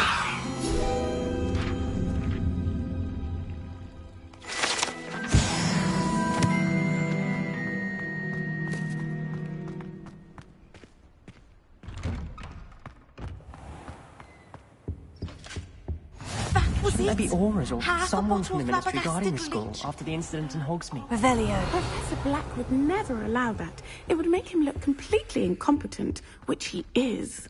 Maybe Auras or Harry someone Potter from the Ministry guarding the flabbergasted school village. after the incident in Hogsmeade. Revelio. Professor Black would never allow that. It would make him look completely incompetent, which he is.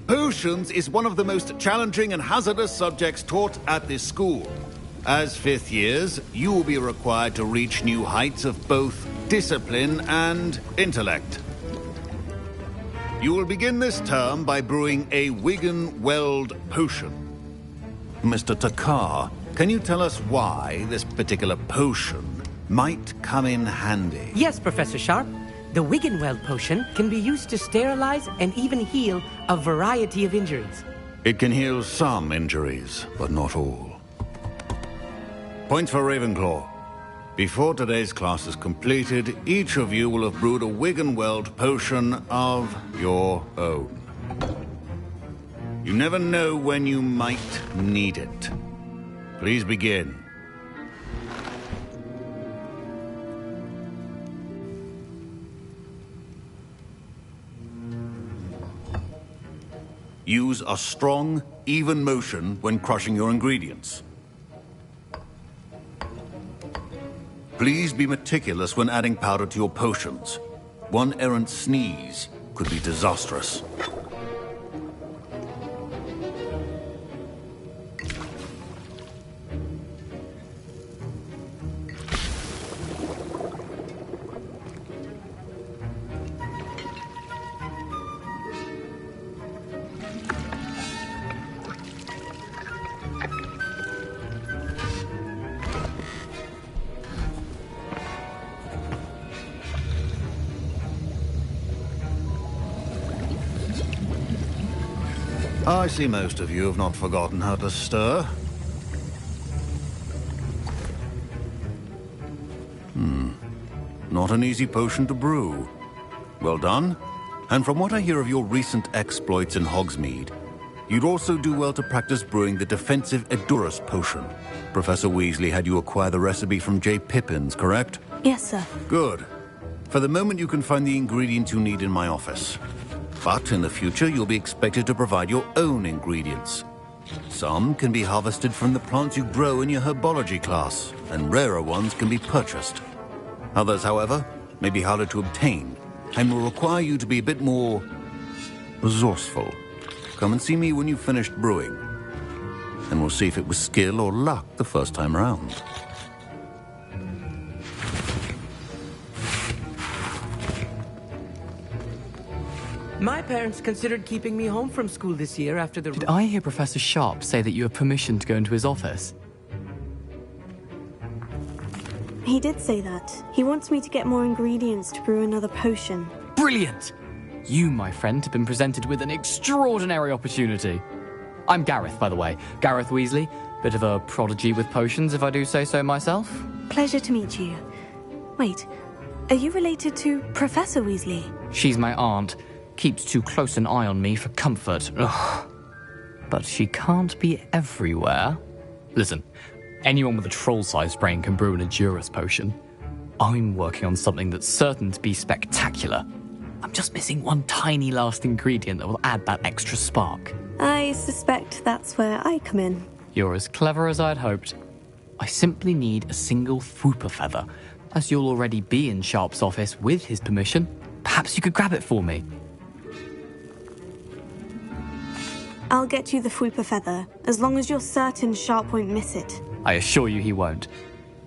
Potions is one of the most challenging and hazardous subjects taught at this school. As fifth years, you will be required to reach new heights of both discipline and intellect. You will begin this term by brewing a Wiggenweld potion. Mr. Takar, can you tell us why this particular potion might come in handy? Yes, Professor Sharp. The Wiggenweld potion can be used to sterilize and even heal a variety of injuries. It can heal some injuries, but not all. Points for Ravenclaw. Before today's class is completed, each of you will have brewed a Wiggenweld potion of your own. You never know when you might need it. Please begin. Use a strong, even motion when crushing your ingredients. Please be meticulous when adding powder to your potions. One errant sneeze could be disastrous. I see most of you have not forgotten how to stir. Not an easy potion to brew. Well done. And from what I hear of your recent exploits in Hogsmeade, you'd also do well to practice brewing the defensive Edurus potion. Professor Weasley had you acquire the recipe from J. Pippins, correct? Yes, sir. Good. For the moment, you can find the ingredients you need in my office. But in the future, you'll be expected to provide your own ingredients. Some can be harvested from the plants you grow in your herbology class, and rarer ones can be purchased. Others, however, may be harder to obtain, and will require you to be a bit more resourceful. Come and see me when you've finished brewing, and we'll see if it was skill or luck the first time around. My parents considered keeping me home from school this year after the... Did I hear Professor Sharp say that you have permission to go into his office? He did say that. He wants me to get more ingredients to brew another potion. Brilliant! You, my friend, have been presented with an extraordinary opportunity. I'm Gareth, by the way. Gareth Weasley. Bit of a prodigy with potions, if I do say so myself. Pleasure to meet you. Wait, are you related to Professor Weasley? She's my aunt. Keeps too close an eye on me for comfort. Ugh. But she can't be everywhere. Listen, anyone with a troll-sized brain can brew an Edurus potion. I'm working on something that's certain to be spectacular. I'm just missing one tiny last ingredient that will add that extra spark. I suspect that's where I come in. You're as clever as I'd hoped. I simply need a single Fwooper feather. As you'll already be in Sharp's office with his permission, perhaps you could grab it for me. I'll get you the Fwooper feather, as long as you're certain Sharp won't miss it. I assure you he won't.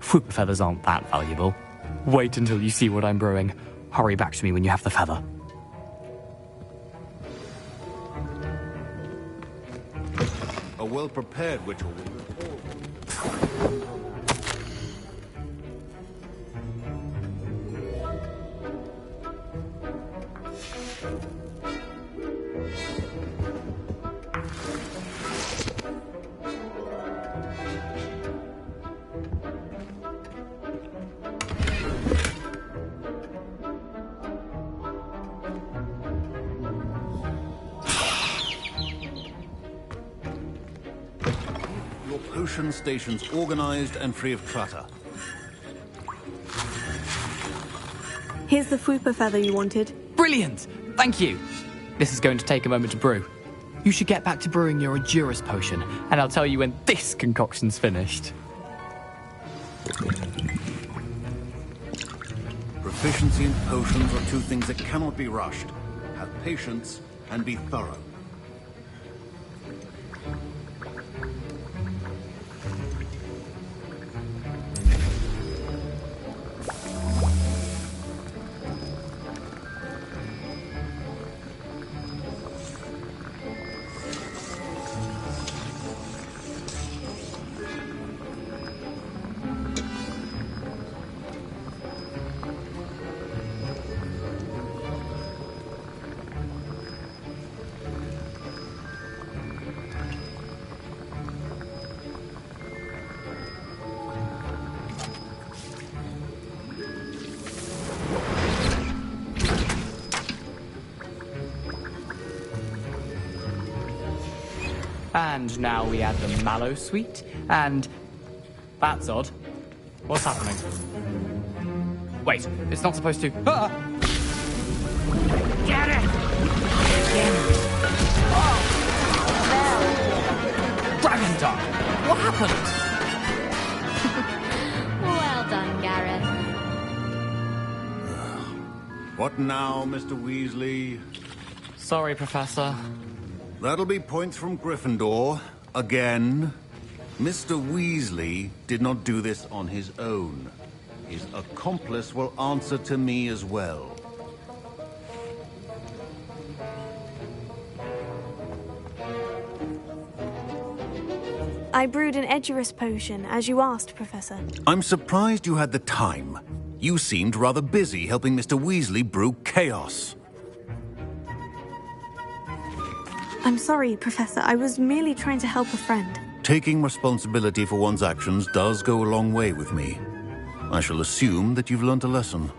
Fwooper feathers aren't that valuable. Wait until you see what I'm brewing. Hurry back to me when you have the feather. A well-prepared ritual will be potion stations organized and free of clutter. Here's the Fwooper feather you wanted. Brilliant! Thank you! This is going to take a moment to brew. You should get back to brewing your Edurus potion, and I'll tell you when this concoction's finished. Proficiency in potions are two things that cannot be rushed. Have patience and be thorough. And now we add the mallow sweet, and... That's odd. What's happening? Wait, it's not supposed to... Ah! Get it! Dragon Dog! What happened? Well done, Gareth. What now, Mr. Weasley? Sorry, Professor. That'll be points from Gryffindor. Again. Mr. Weasley did not do this on his own. His accomplice will answer to me as well. I brewed an Edurus potion, as you asked, Professor. I'm surprised you had the time. You seemed rather busy helping Mr. Weasley brew chaos. I'm sorry, Professor. I was merely trying to help a friend. Taking responsibility for one's actions does go a long way with me. I shall assume that you've learnt a lesson.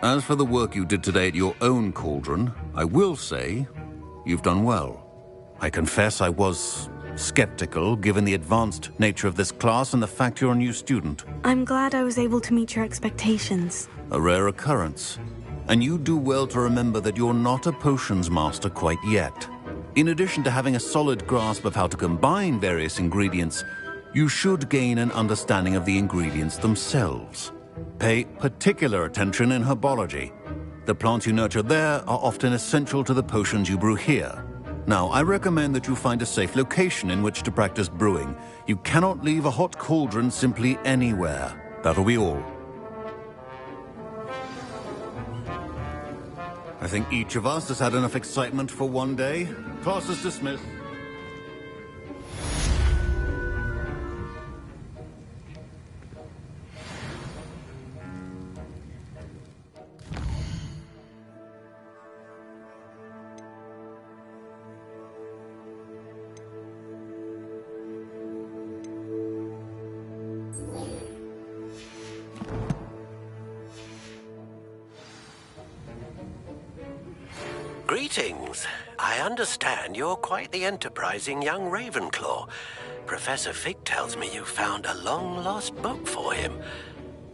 As for the work you did today at your own cauldron, I will say you've done well. I confess I was skeptical, given the advanced nature of this class and the fact you're a new student. I'm glad I was able to meet your expectations. A rare occurrence. And you do well to remember that you're not a potions master quite yet. In addition to having a solid grasp of how to combine various ingredients, you should gain an understanding of the ingredients themselves. Pay particular attention in herbology. The plants you nurture there are often essential to the potions you brew here. Now, I recommend that you find a safe location in which to practice brewing. You cannot leave a hot cauldron simply anywhere. That'll be all. I think each of us has had enough excitement for one day. Class is dismissed. Greetings. I understand you're quite the enterprising young Ravenclaw. Professor Fig tells me you found a long-lost book for him.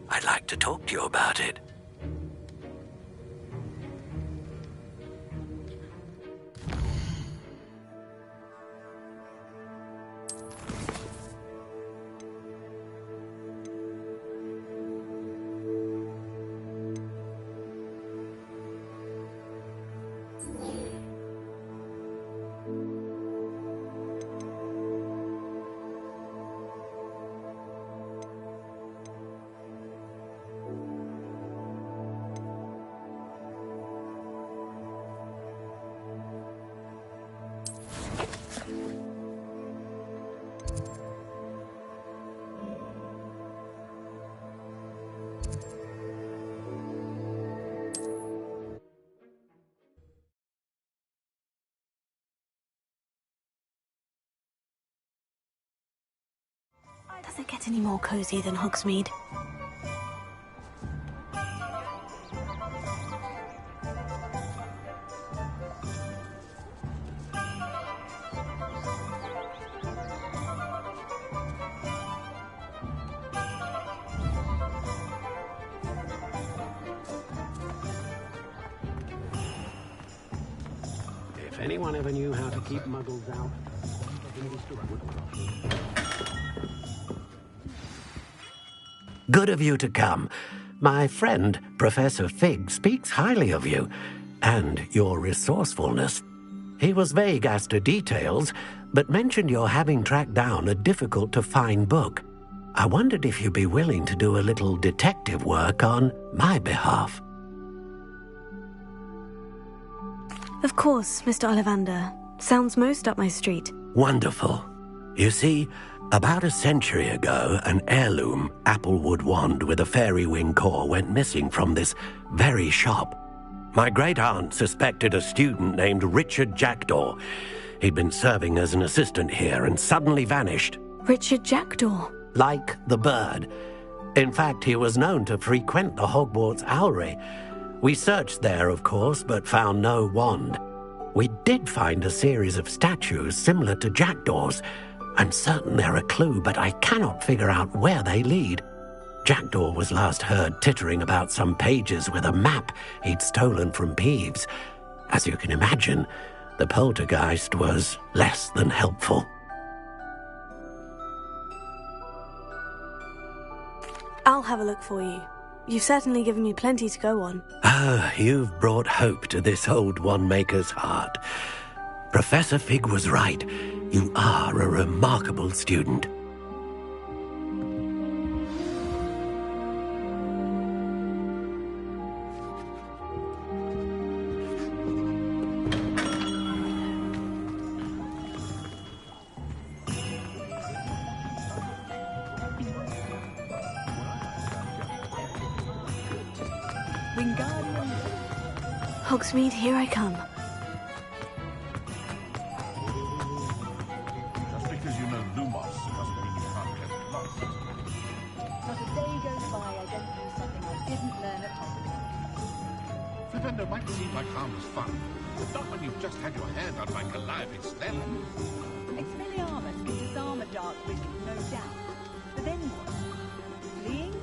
I'd like to talk to you about it. Does it get any more cozy than Hogsmeade? If anyone ever knew how to keep muggles out, Good of you to come. My friend, Professor Fig, speaks highly of you and your resourcefulness. He was vague as to details, but mentioned your having tracked down a difficult-to-find book. I wondered if you'd be willing to do a little detective work on my behalf. Of course, Mr. Ollivander. Sounds most up my street. Wonderful. You see, about a century ago, an heirloom applewood wand with a fairy wing core went missing from this very shop. My great-aunt suspected a student named Richard Jackdaw. He'd been serving as an assistant here and suddenly vanished. Richard Jackdaw? Like the bird. In fact, he was known to frequent the Hogwarts Owlry. We searched there, of course, but found no wand. We did find a series of statues similar to Jackdaw's. I'm certain they're a clue, but I cannot figure out where they lead. Jackdaw was last heard tittering about some pages with a map he'd stolen from Peeves. As you can imagine, the poltergeist was less than helpful. I'll have a look for you. You've certainly given me plenty to go on. Ah, you've brought hope to this old one-maker's heart. Professor Fig was right. You are a remarkable student. Hogsmeade, here I come. Just because you know Lumos doesn't mean you can't get lost. Not a day goes by I don't do something I didn't learn at Hogwarts. Flipendo might seem like harmless fun, but not when you've just had your hair done by Calliope Stella. Expelliarmus can disarm a dark wizard, no doubt. But then what? Fleeing?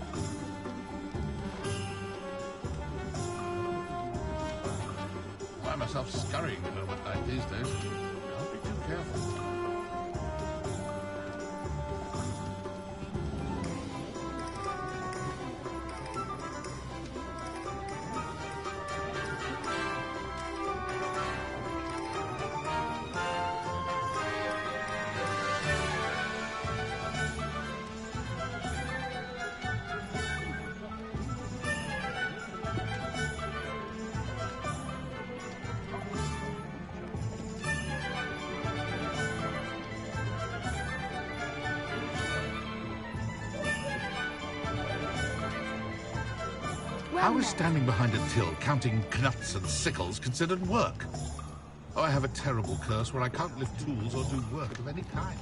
I find myself scurrying a little bit like these days. I'll be too careful. How is standing behind a till counting knuts and sickles considered work? Oh, I have a terrible curse where I can't lift tools or do work of any kind.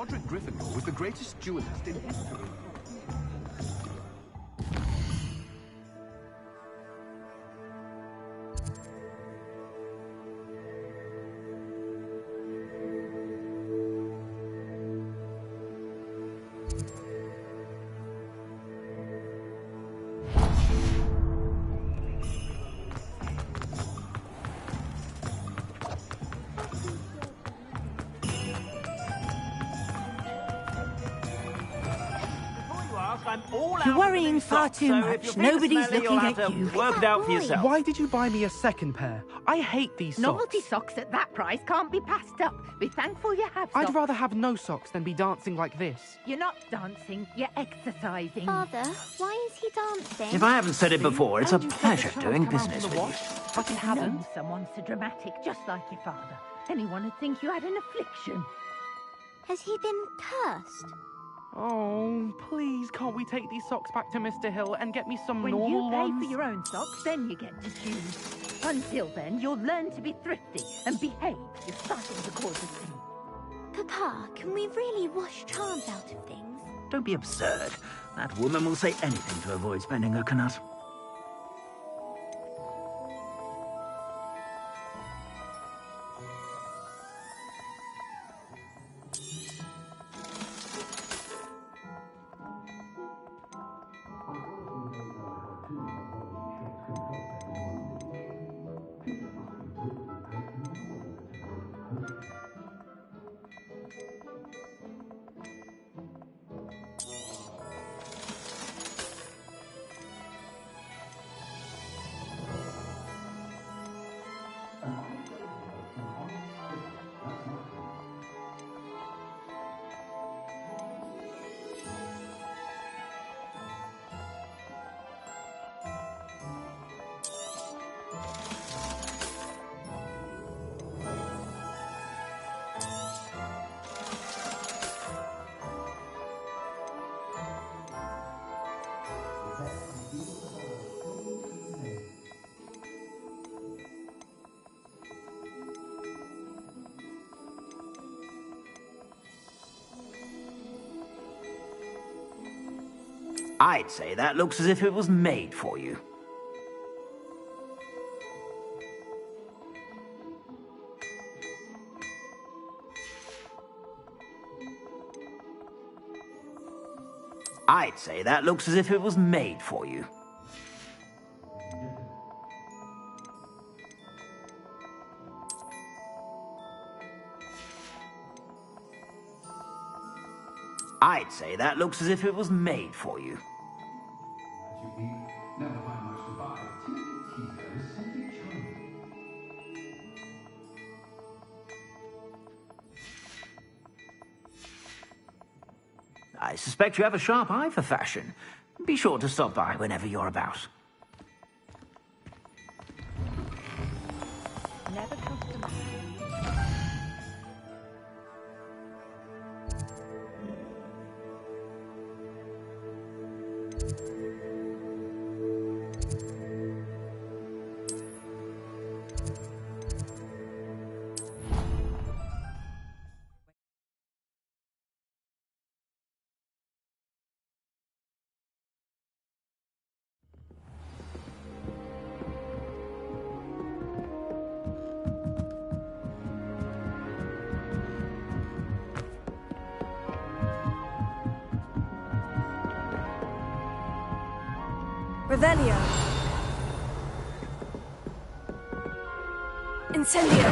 Godric Gryffindor was the greatest duelist in history. You're worrying far too much. Nobody's looking at you. Work it out for yourself. Why did you buy me a second pair? I hate these socks. Novelty socks at that price can't be passed up. Be thankful you have socks. I'd rather have no socks than be dancing like this. You're not dancing, you're exercising. Father, why is he dancing? If I haven't said it before, it's a pleasure doing business with you. But you haven't. Known someone so dramatic, just like your father. Anyone would think you had an affliction. Has he been cursed? Oh, please, can't we take these socks back to Mr. Hill and get me some When normal you pay ones? for your own socks, then you get to choose. Until then, you'll learn to be thrifty and behave. You're starting to cause a sin. Papa, can we really wash charms out of things? Don't be absurd. That woman will say anything to avoid spending her knut. I'd say that looks as if it was made for you. I'd say that looks as if it was made for you. I'd say that looks as if it was made for you. I suspect you have a sharp eye for fashion. Be sure to stop by whenever you're about. Never customary. Revelio. Incendio.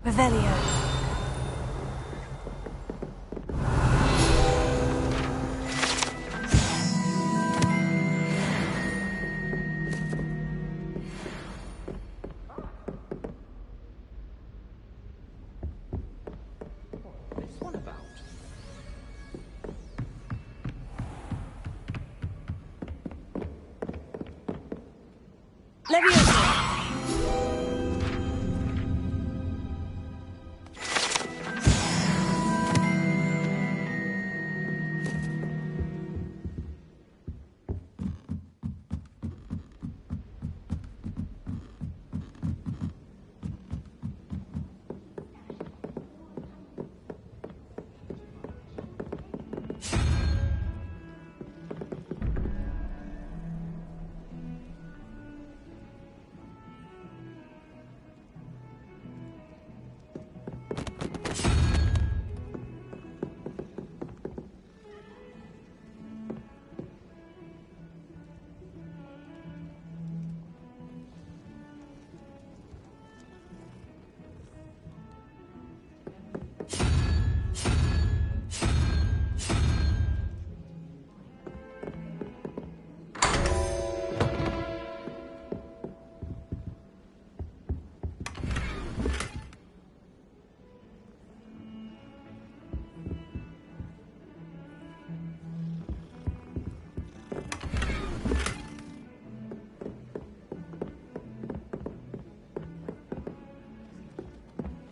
Revelio. Leviosa.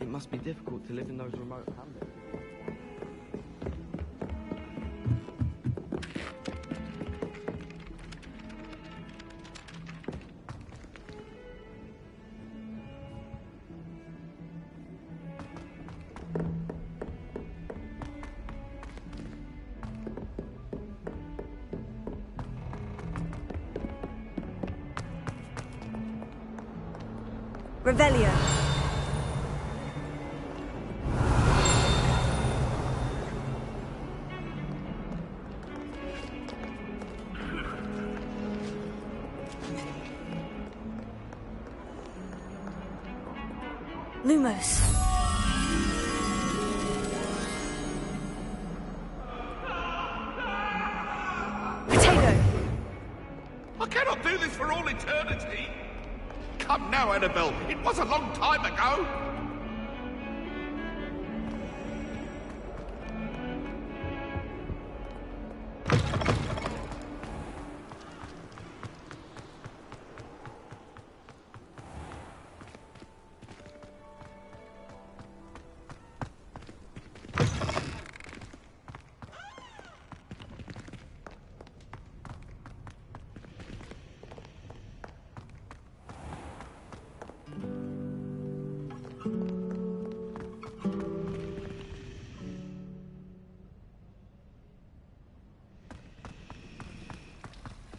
It must be difficult to live in those remote hamlets. Revelio. Lumos. I cannot do this for all eternity. Come now, Annabelle. It was a long time ago.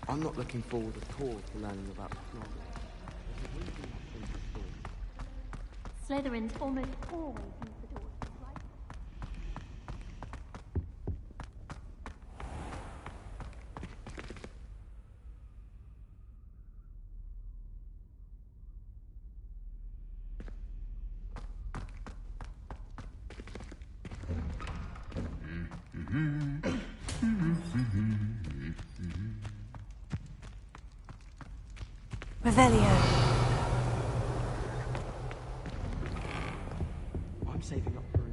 I'm not looking forward at all to learning about technology. Slytherins almost always use the doors, right? Revelio. I'm saving up for a new...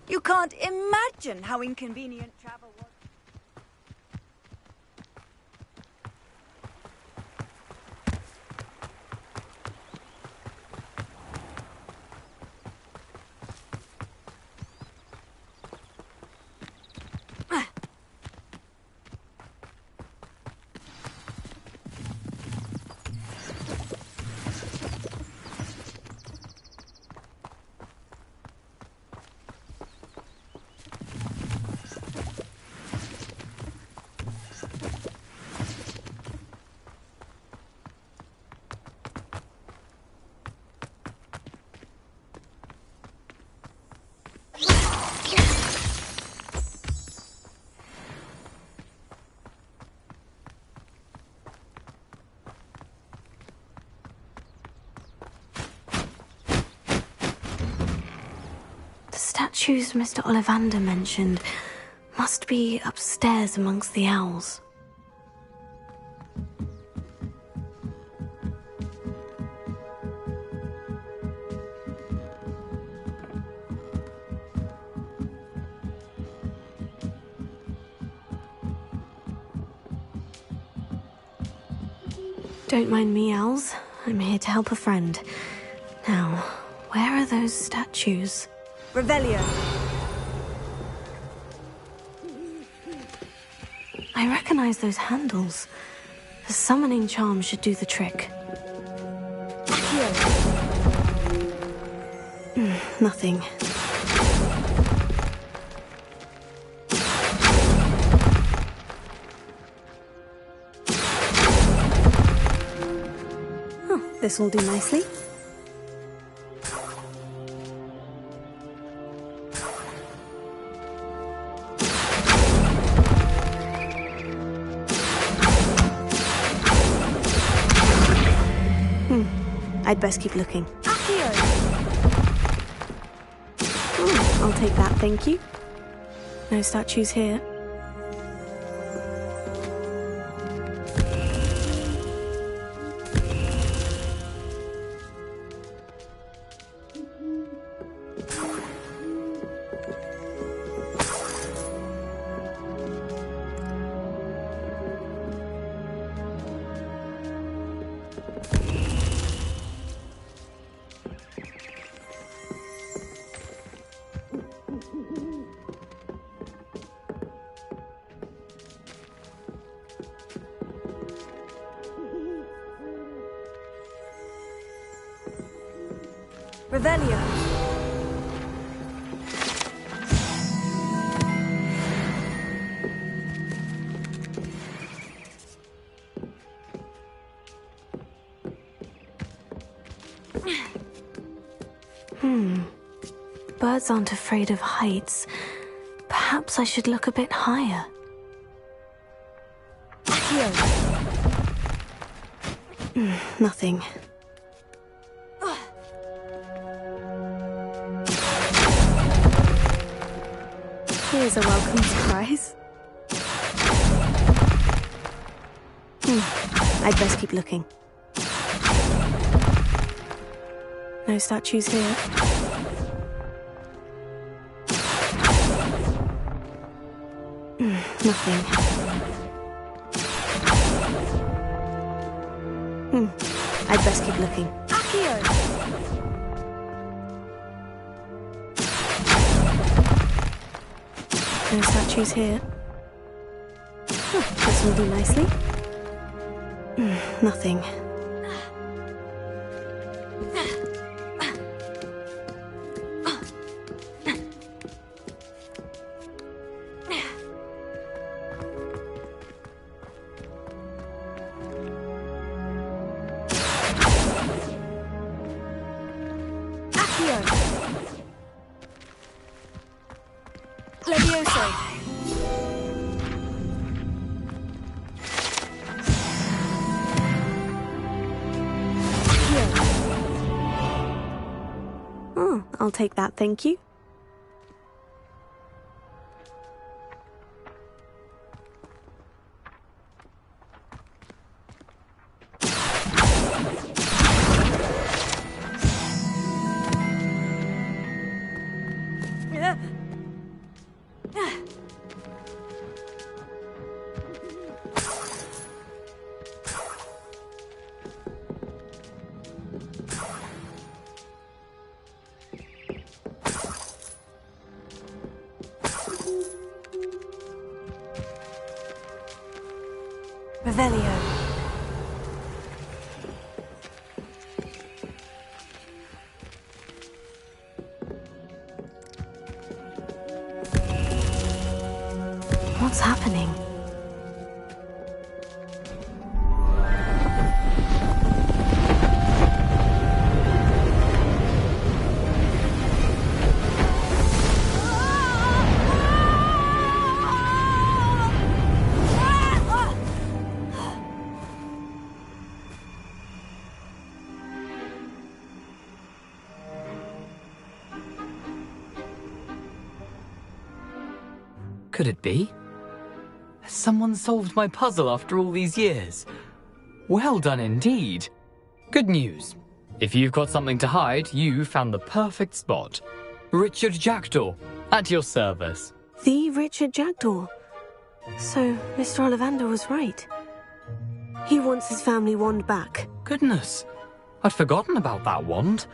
You can't imagine how inconvenient travel was. Statues Mr. Ollivander mentioned must be upstairs amongst the owls. Don't mind me, owls. I'm here to help a friend. Now, where are those statues? Revelio. I recognize those handles. The summoning charm should do the trick. Nothing. This will do nicely. I'd best keep looking. I'll take that, thank you. No statues here. Revelio. Birds aren't afraid of heights. Perhaps I should look a bit higher. Nothing. Here's a welcome surprise. I'd best keep looking. No statues here. Nothing. I'd best keep looking. No statues here. This will do nicely. Nothing. I'll take that, thank you. Revelio. What's happening? Could it be? Has someone solved my puzzle after all these years? Well done indeed. Good news. If you've got something to hide, you found the perfect spot. Richard Jackdaw, at your service. The Richard Jackdaw. So, Mr. Ollivander was right. He wants his family wand back. Goodness, I'd forgotten about that wand.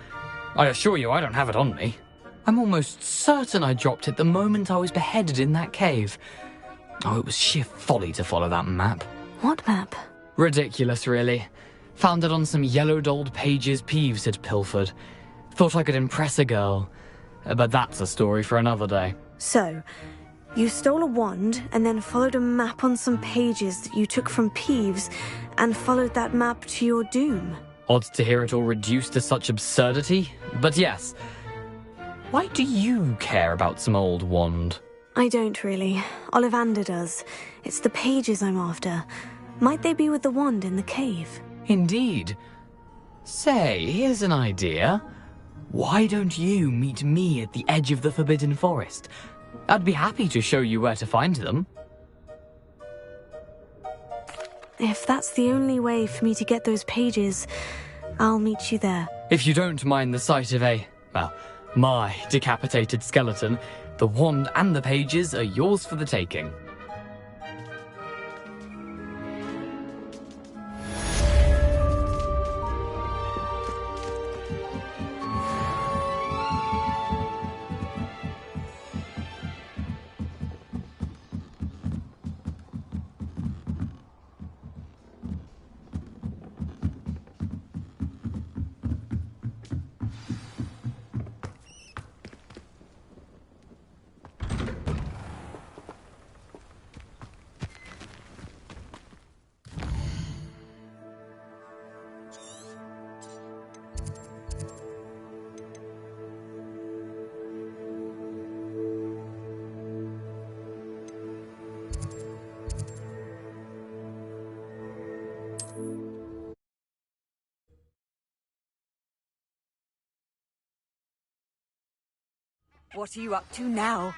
I assure you I don't have it on me. I'm almost certain I dropped it the moment I was beheaded in that cave. Oh, it was sheer folly to follow that map. What map? Ridiculous, really. Found it on some yellowed old pages Peeves had pilfered. Thought I could impress a girl. But that's a story for another day. So, you stole a wand and then followed a map on some pages that you took from Peeves and followed that map to your doom. Odd to hear it all reduced to such absurdity, but yes. Why do you care about some old wand? I don't really. Ollivander does. It's the pages I'm after. Might they be with the wand in the cave? Indeed. Say, here's an idea. Why don't you meet me at the edge of the Forbidden Forest? I'd be happy to show you where to find them. If that's the only way for me to get those pages, I'll meet you there. If you don't mind the sight of my decapitated skeleton, the wand and the pages are yours for the taking. What are you up to now?